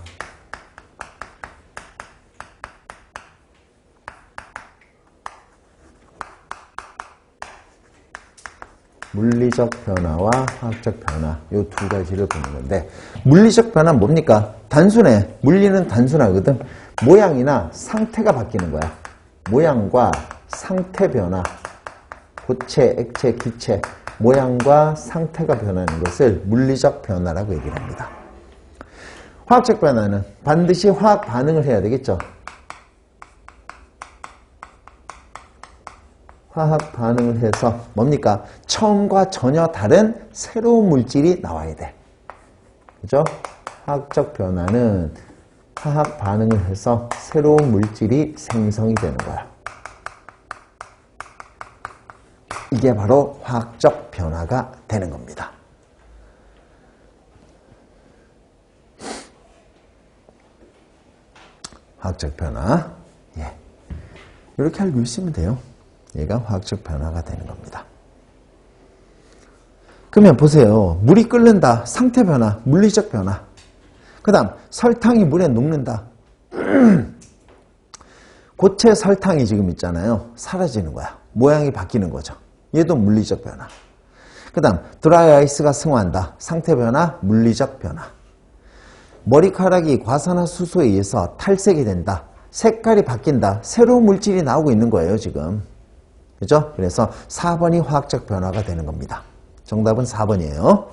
물리적 변화와 화학적 변화. 이 두 가지를 보는 건데, 물리적 변화는 뭡니까? 단순해. 물리는 단순하거든. 모양이나 상태가 바뀌는 거야. 모양과 상태 변화. 고체, 액체, 기체, 모양과 상태가 변하는 것을 물리적 변화라고 얘기를 합니다. 화학적 변화는 반드시 화학 반응을 해야 되겠죠. 화학 반응을 해서 뭡니까? 처음과 전혀 다른 새로운 물질이 나와야 돼. 그죠? 화학적 변화는 화학 반응을 해서 새로운 물질이 생성이 되는 거야. 이게 바로 화학적 변화가 되는 겁니다. 화학적 변화. 예. 이렇게 알고 있으면 돼요. 얘가 화학적 변화가 되는 겁니다. 그러면 보세요. 물이 끓는다. 상태 변화, 물리적 변화. 그 다음 설탕이 물에 녹는다. 고체 설탕이 지금 있잖아요. 사라지는 거야. 모양이 바뀌는 거죠. 얘도 물리적 변화. 그 다음 드라이 아이스가 승화한다. 상태 변화, 물리적 변화. 머리카락이 과산화수소에 의해서 탈색이 된다. 색깔이 바뀐다. 새로운 물질이 나오고 있는 거예요, 지금. 그죠? 그래서 4번이 화학적 변화가 되는 겁니다. 정답은 4번이에요.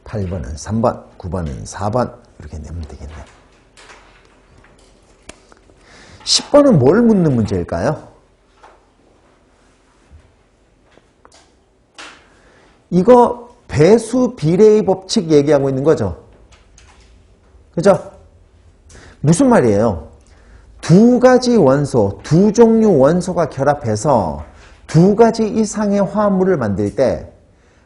8번은 3번, 9번은 4번 이렇게 내면 되겠네. 10번은 뭘 묻는 문제일까요? 이거 배수 비례의 법칙 얘기하고 있는 거죠. 그죠? 무슨 말이에요? 두 가지 원소, 두 종류 원소가 결합해서 두 가지 이상의 화합물을 만들 때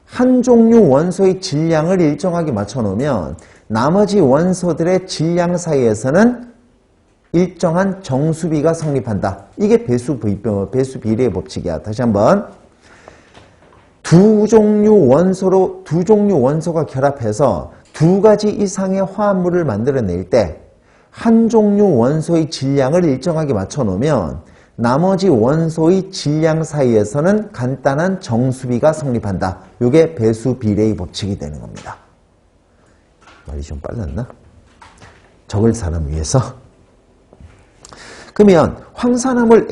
한 종류 원소의 질량을 일정하게 맞춰 놓으면 나머지 원소들의 질량 사이에서는 일정한 정수비가 성립한다. 이게 배수 비례의 법칙이야. 다시 한번. 두 종류 원소가 결합해서 두 가지 이상의 화합물을 만들어낼 때 한 종류 원소의 질량을 일정하게 맞춰 놓으면 나머지 원소의 질량 사이에서는 간단한 정수비가 성립한다. 이게 배수 비례의 법칙이 되는 겁니다. 말이 좀 빨랐나? 적을 사람 위해서. 그러면 황산화물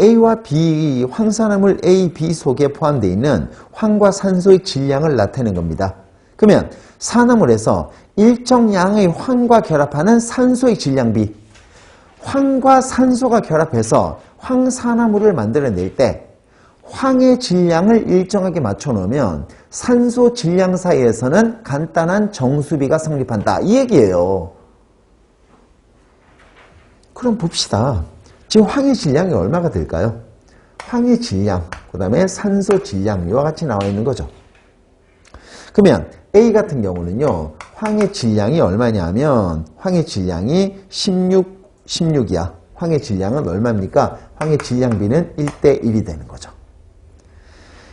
A, B 속에 포함되어 있는 황과 산소의 질량을 나타내는 겁니다. 그러면 산화물에서 일정 양의 황과 결합하는 산소의 질량비, 황과 산소가 결합해서 황산화물을 만들어낼 때 황의 질량을 일정하게 맞춰 놓으면 산소 질량 사이에서는 간단한 정수비가 성립한다. 이 얘기예요. 그럼 봅시다. 지금 황의 질량이 얼마가 될까요? 황의 질량, 그 다음에 산소 질량 이와 같이 나와 있는 거죠. 그러면 A 같은 경우는요. 황의 질량이 얼마냐면 황의 질량이 16이야. 황의 질량은 얼마입니까? 황의 질량비는 1대1이 되는 거죠.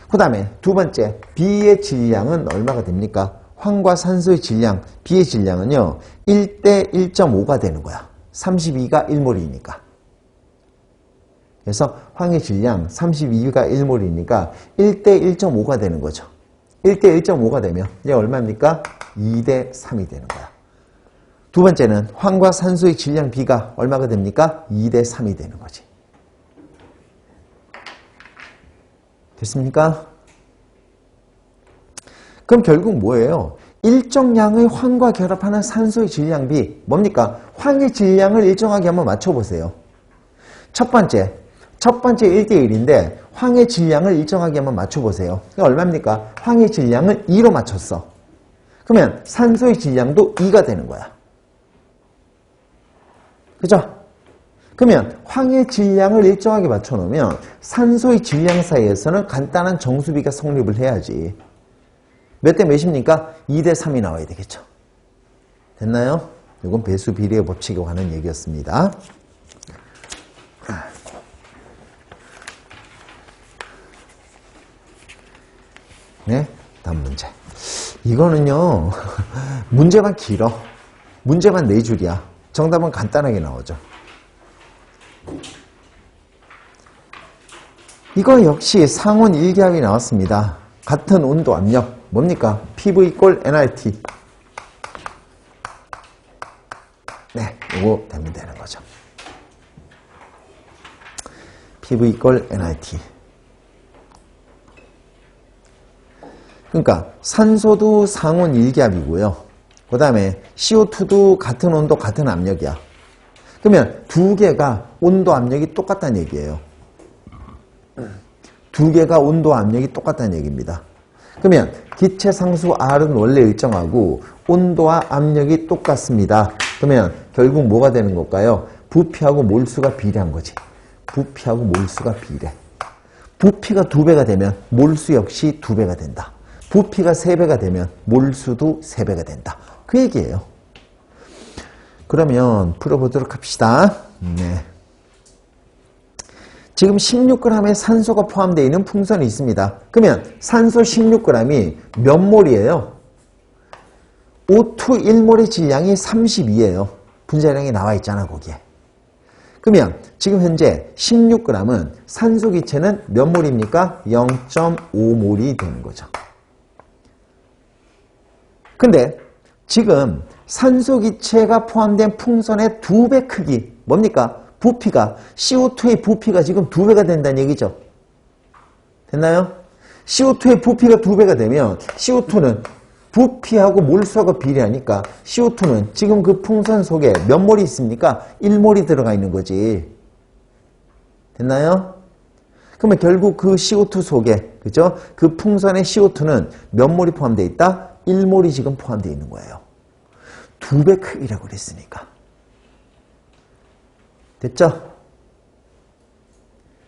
그 다음에 두 번째 B의 질량은 얼마가 됩니까? 황과 산소의 질량, B의 질량은요. 1대1.5가 되는 거야. 32가 1몰이니까. 그래서 황의 질량 32가 1몰이니까 1대1.5가 되는 거죠. 1대1.5가 되면 이제 얼마입니까? 2대3이 되는 거야. 두 번째는 황과 산소의 질량 B가 얼마가 됩니까? 2대3이 되는 거지. 됐습니까? 그럼 결국 뭐예요? 일정 양의 황과 결합하는 산소의 질량비 뭡니까? 황의 질량을 일정하게 한번 맞춰보세요. 첫 번째 1대1인데 황의 질량을 일정하게 한번 맞춰보세요. 이게 얼마입니까? 황의 질량을 2로 맞췄어. 그러면 산소의 질량도 2가 되는 거야. 그죠? 그러면 황의 질량을 일정하게 맞춰놓으면 산소의 질량 사이에서는 간단한 정수비가 성립을 해야지. 몇 대 몇입니까? 2대3이 나와야 되겠죠. 됐나요? 이건 배수 비례의 법칙에 관한 얘기였습니다. 네, 다음 문제. 이거는요, 문제만 길어. 문제만 4줄이야. 정답은 간단하게 나오죠. 이거 역시 상온 1기압이 나왔습니다. 같은 온도 압력. 뭡니까? PV = nRT. 네, 이거 되면 되는 거죠. PV = nRT. 그러니까 산소도 상온 1기압이고요. 그 다음에 CO2도 같은 온도, 같은 압력이야. 그러면 두 개가 온도, 압력이 똑같다는 얘기예요. 두 개가 온도, 압력이 똑같다는 얘기입니다. 그러면 기체 상수 R은 원래 일정하고 온도와 압력이 똑같습니다. 그러면 결국 뭐가 되는 걸까요? 부피하고 몰수가 비례한 거지. 부피하고 몰수가 비례. 부피가 2배가 되면 몰수 역시 2배가 된다. 부피가 3배가 되면 몰수도 3배가 된다. 그 얘기예요. 그러면 풀어보도록 합시다. 네. 지금 16g의 산소가 포함되어 있는 풍선이 있습니다. 그러면 산소 16g이 몇 몰이에요? O2 1몰의 질량이 32예요. 분자량이 나와 있잖아, 거기에. 그러면 지금 현재 16g은 산소기체는 몇 몰입니까? 0.5몰이 되는 거죠. 근데 지금 산소기체가 포함된 풍선의 2배 크기, 뭡니까? 부피가, CO2의 부피가 지금 2배가 된다는 얘기죠. 됐나요? CO2의 부피가 2배가 되면 CO2는 부피하고 몰수하고 비례하니까 CO2는 지금 그 풍선 속에 몇 몰이 있습니까? 1몰이 들어가 있는 거지. 됐나요? 그러면 결국 그 CO2 속에, 그죠? 그 풍선의 CO2는 몇 몰이 포함되어 있다? 1몰이 지금 포함되어 있는 거예요. 2배 크기라고 그랬으니까. 됐죠?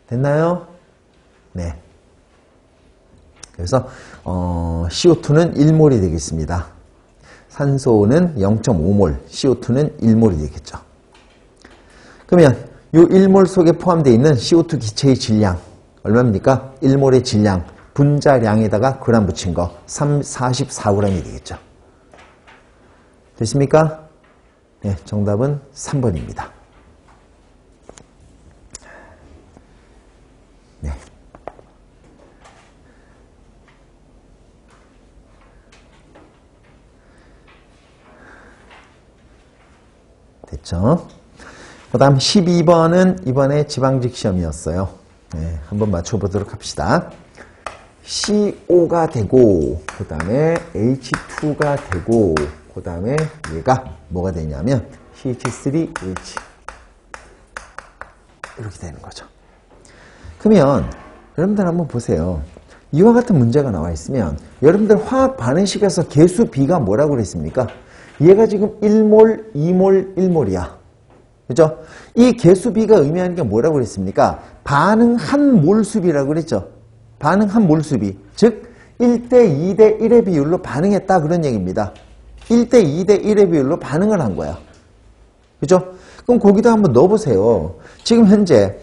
됐나요? 네. 그래서 CO2는 1몰이 되겠습니다. 산소는 0.5몰, CO2는 1몰이 되겠죠. 그러면 이 1몰 속에 포함되어 있는 CO2 기체의 질량 얼마입니까? 1몰의 질량, 분자량에다가 그램 붙인 거 44g이 되겠죠. 됐습니까? 네, 정답은 3번입니다. 네. 됐죠? 그 다음 12번은 이번에 지방직 시험이었어요. 네, 한번 맞춰보도록 합시다. CO가 되고, 그 다음에 H2가 되고, 그 다음에 얘가 뭐가 되냐면 CH3H 이렇게 되는 거죠. 그러면 여러분들 한번 보세요. 이와 같은 문제가 나와 있으면 여러분들 화학 반응식에서 개수 B가 뭐라고 그랬습니까? 얘가 지금 1몰, 2몰, 1몰이야. 그죠? 이 개수 B가 의미하는 게 뭐라고 그랬습니까? 반응 한 몰수비라고 그랬죠. 반응 한 몰수비. 즉 1대 2대 1의 비율로 반응했다 그런 얘기입니다. 1대 2대 1의 비율로 반응을 한 거야. 그죠? 그럼 거기다 한번 넣어보세요. 지금 현재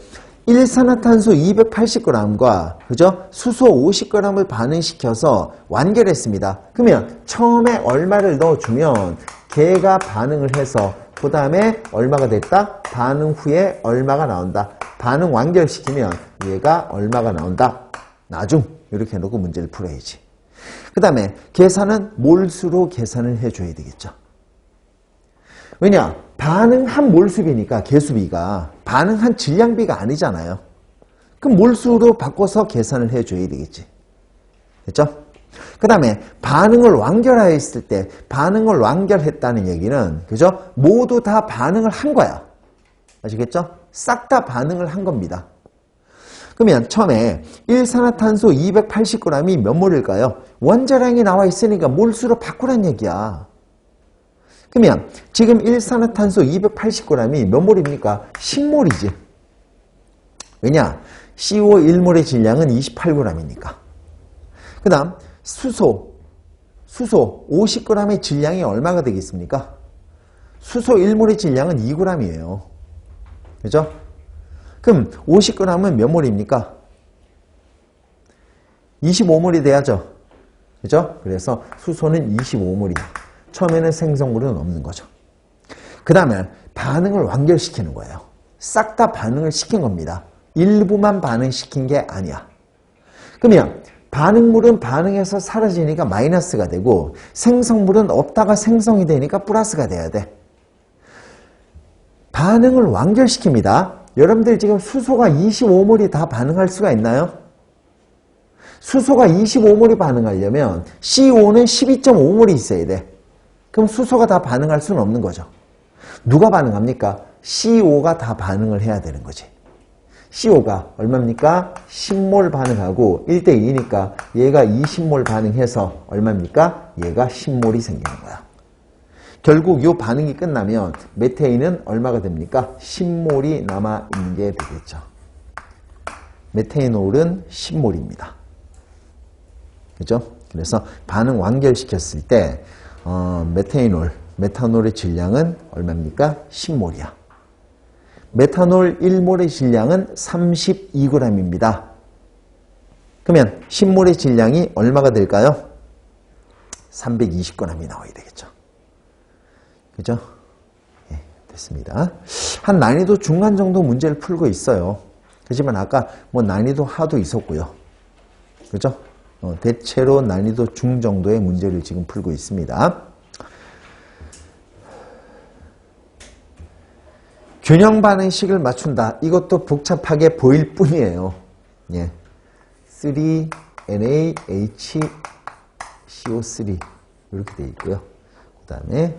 일산화탄소 280g과 그죠? 수소 50g을 반응시켜서 완결했습니다. 그러면 처음에 얼마를 넣어주면 걔가 반응을 해서 그 다음에 얼마가 됐다? 반응 후에 얼마가 나온다. 반응 완결시키면 얘가 얼마가 나온다. 나중 이렇게 해놓고 문제를 풀어야지. 그 다음에 계산은 몰수로 계산을 해줘야 되겠죠. 왜냐? 반응한 몰수비니까 개수비가 반응한 질량비가 아니잖아요. 그럼 몰수로 바꿔서 계산을 해줘야 되겠지. 됐죠? 그 다음에 반응을 완결하였을 때 반응을 완결했다는 얘기는 그죠? 모두 다 반응을 한 거야. 아시겠죠? 싹 다 반응을 한 겁니다. 그러면 처음에 일산화탄소 280g이 몇 몰일까요? 원자량이 나와 있으니까 몰수로 바꾸란 얘기야. 그러면 지금 일산화탄소 280g이 몇 몰입니까? 10몰이지. 왜냐? CO 1몰의 질량은 28g이니까. 그 다음 수소 50g의 질량이 얼마가 되겠습니까? 수소 1몰의 질량은 2g이에요. 그죠? 그럼 50g은 몇 몰입니까? 25몰이 돼야죠. 그죠? 그래서 수소는 25몰이야. 처음에는 생성물은 없는 거죠. 그 다음에 반응을 완결시키는 거예요. 싹 다 반응을 시킨 겁니다. 일부만 반응시킨 게 아니야. 그러면 반응물은 반응해서 사라지니까 마이너스가 되고 생성물은 없다가 생성이 되니까 플러스가 돼야 돼. 반응을 완결시킵니다. 여러분들 지금 수소가 25몰이 다 반응할 수가 있나요? 수소가 25몰이 반응하려면 CO는 12.5몰이 있어야 돼. 그럼 수소가 다 반응할 수는 없는 거죠. 누가 반응합니까? CO가 다 반응을 해야 되는 거지. CO가 얼마입니까? 10몰 반응하고 1대 2니까 얘가 20몰 반응해서 얼마입니까? 얘가 10몰이 생기는 거야. 결국 이 반응이 끝나면 메테인은 얼마가 됩니까? 10몰이 남아있는 게 되겠죠. 메테인올은 10몰입니다. 그죠? 그래서 반응 완결시켰을 때 메탄올의 질량은 얼마입니까? 10몰이야. 메탄올 1몰의 질량은 32g입니다. 그러면 10몰의 질량이 얼마가 될까요? 320g이 나와야 되겠죠. 그죠? 예, 됐습니다. 한 난이도 중간 정도 문제를 풀고 있어요. 하지만 아까 뭐 난이도 하도 있었고요. 그죠? 대체로 난이도 중 정도의 문제를 지금 풀고 있습니다. 균형 반응식을 맞춘다. 이것도 복잡하게 보일 뿐이에요. 예. 3NaHCO3 이렇게 되어 있고요. 그 다음에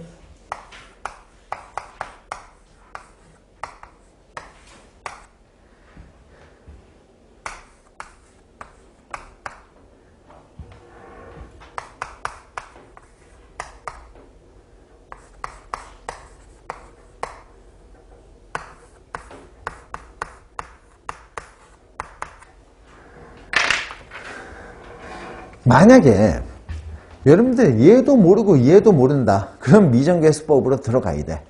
만약에 여러분들 얘도 모르고 얘도 모른다. 그럼 미정계수법으로 들어가야 돼.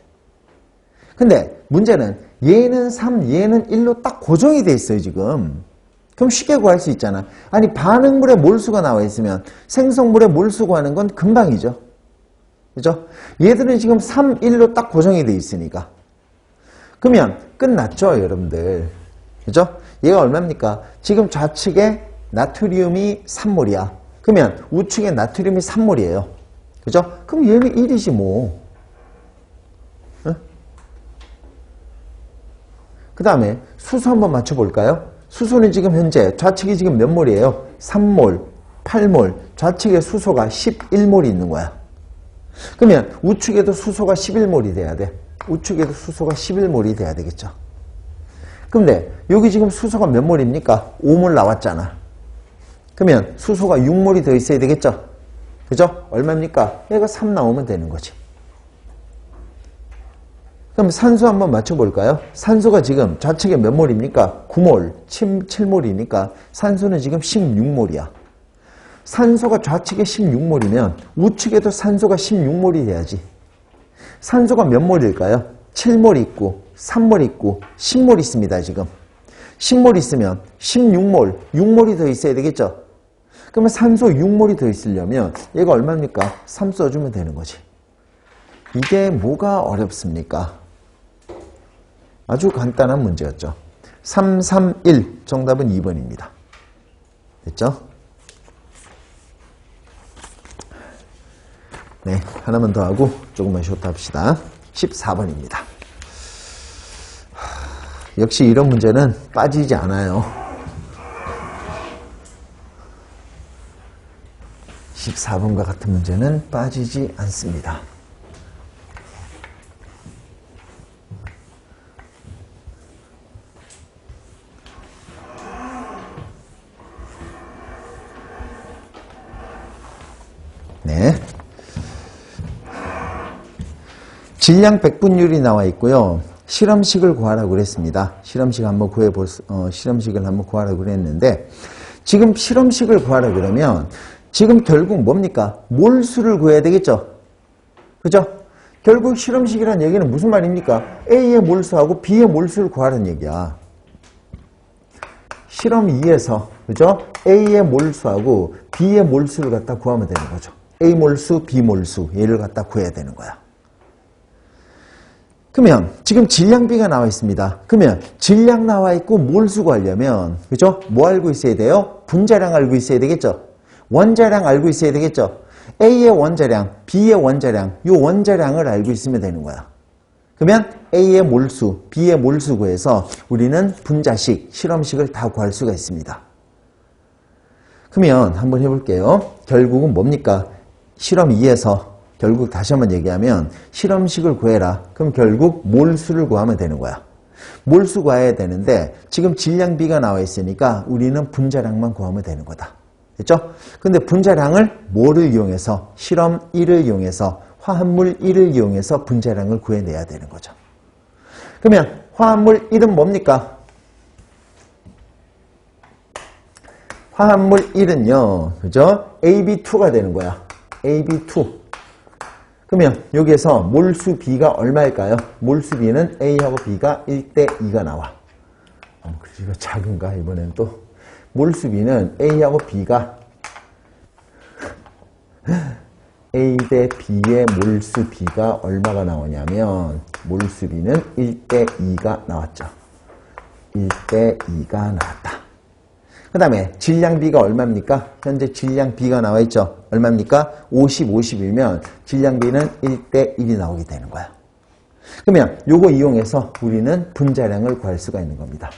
근데 문제는 얘는 3, 얘는 1로 딱 고정이 돼 있어요, 지금. 그럼 쉽게 구할 수 있잖아. 아니, 반응물의 몰수가 나와 있으면 생성물의 몰수 구하는 건 금방이죠. 그죠? 얘들은 지금 3, 1로 딱 고정이 돼 있으니까. 그러면 끝났죠, 여러분들. 그죠? 얘가 얼마입니까? 지금 좌측에 나트륨이 3몰이야. 그러면 우측에 나트륨이 3몰이에요. 그죠? 그럼 얘는 1이지 뭐. 그 다음에 수소 한번 맞춰볼까요? 수소는 지금 현재 좌측이 지금 몇 몰이에요? 3몰, 8몰. 좌측에 수소가 11몰이 있는 거야. 그러면 우측에도 수소가 11몰이 돼야 돼. 우측에도 수소가 11몰이 돼야 되겠죠. 근데 여기 지금 수소가 몇 몰입니까? 5몰 나왔잖아. 그러면 수소가 6몰이 더 있어야 되겠죠? 그죠? 얼마입니까? 얘가 3 나오면 되는 거지. 그럼 산소 한번 맞춰볼까요? 산소가 지금 좌측에 몇 몰입니까? 9몰, 7몰이니까 산소는 지금 16몰이야. 산소가 좌측에 16몰이면 우측에도 산소가 16몰이 돼야지. 산소가 몇 몰일까요? 7몰 있고 3몰 있고 10몰 있습니다, 지금. 10몰 있으면 16몰, 6몰이 더 있어야 되겠죠? 그러면 산소 6몰이 더 있으려면 얘가 얼마입니까? 3 써주면 되는 거지. 이게 뭐가 어렵습니까? 아주 간단한 문제였죠. 3, 3, 1. 정답은 2번입니다. 됐죠? 네, 하나만 더 하고 조금만 쉬었다 합시다. 14번입니다. 역시 이런 문제는 빠지지 않아요. 14번과 같은 문제는 빠지지 않습니다. 네. 질량 백분율이 나와 있고요. 실험식을 구하라고 그랬습니다. 실험식을 한번 구하라고 그랬는데, 지금 실험식을 구하라고 그러면, 지금 결국 뭡니까? 몰수를 구해야 되겠죠? 그죠? 결국 실험식이란 얘기는 무슨 말입니까? A의 몰수하고 B의 몰수를 구하라는 얘기야. 실험 2에서, 그죠? A의 몰수하고 B의 몰수를 갖다 구하면 되는 거죠. A 몰수, B 몰수, 얘를 갖다 구해야 되는 거야. 그러면 지금 질량비가 나와 있습니다. 그러면 질량 나와 있고 몰수 구하려면, 그죠? 뭐 알고 있어야 돼요? 분자량 알고 있어야 되겠죠? 원자량 알고 있어야 되겠죠? A의 원자량, B의 원자량, 이 원자량을 알고 있으면 되는 거야. 그러면 A의 몰수, B의 몰수 구해서 우리는 분자식, 실험식을 다 구할 수가 있습니다. 그러면 한번 해볼게요. 결국은 뭡니까? 실험 2에서 결국 다시 한번 얘기하면 실험식을 구해라. 그럼 결국 몰수를 구하면 되는 거야. 몰수 구해야 되는데 지금 질량비가 나와 있으니까 우리는 분자량만 구하면 되는 거다. 됐죠? 근데 분자량을 뭐를 이용해서? 실험 1을 이용해서, 화합물 1을 이용해서 분자량을 구해내야 되는 거죠. 그러면 화합물 1은 뭡니까? 화합물 1은요, 그죠? AB2가 되는 거야. AB2. 그러면 여기에서 몰수 B가 얼마일까요? 몰수 B는 A하고 B가 1대 2가 나와. 이거 작은가, 이번엔 또? 몰수 B는 A하고 B가 A 대 B의 몰수 B가 얼마가 나오냐면 몰수 B는 1대 2가 나왔죠. 1대 2가 나왔다. 그 다음에 질량 B가 얼마입니까? 현재 질량 B가 나와 있죠. 얼마입니까? 50, 50이면 질량 B는 1대 1이 나오게 되는 거야. 그러면 요거 이용해서 우리는 분자량을 구할 수가 있는 겁니다.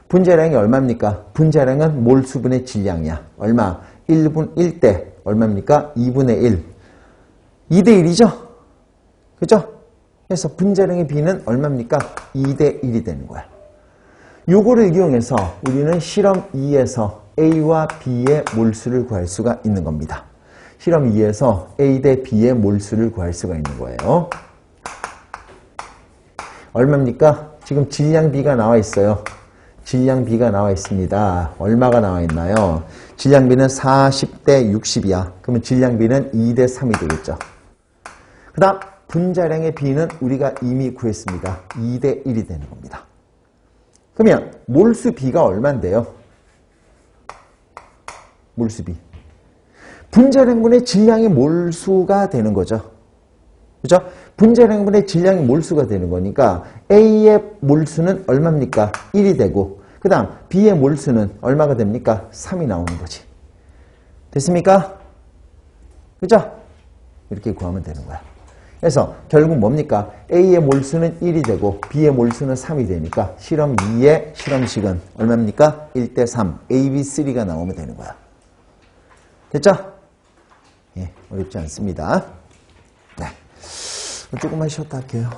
분자량이 얼마입니까? 분자량은 몰수분의 질량이야. 얼마? 1대 얼마입니까? 2분의 1. 2대 1이죠? 그죠? 그래서 분자량의 B는 얼마입니까? 2대 1이 되는 거야. 요거를 이용해서 우리는 실험 2에서 A와 B의 몰수를 구할 수가 있는 겁니다. 실험 2에서 A 대 B의 몰수를 구할 수가 있는 거예요. 얼마입니까? 지금 질량 B가 나와 있어요. 질량 B가 나와 있습니다. 얼마가 나와 있나요? 질량 B는 40대 60이야. 그러면 질량 B는 2대 3이 되겠죠. 그 다음 분자량의 B는 우리가 이미 구했습니다. 2대 1이 되는 겁니다. 그러면 몰수 B가 얼마인데요? 몰수 B. 분자량분의 질량이 몰수가 되는 거죠. 그죠? 분자량분의 질량이 몰수가 되는 거니까 A의 몰수는 얼마입니까? 1이 되고 그 다음 B의 몰수는 얼마가 됩니까? 3이 나오는 거지. 됐습니까? 그죠? 이렇게 구하면 되는 거야. 그래서 결국 뭡니까? A의 몰수는 1이 되고 B의 몰수는 3이 되니까 실험 2의 실험식은 얼마입니까? 1대 3, A, B, 3가 나오면 되는 거야. 됐죠? 예, 어렵지 않습니다. 네. 조금만 쉬었다 할게요.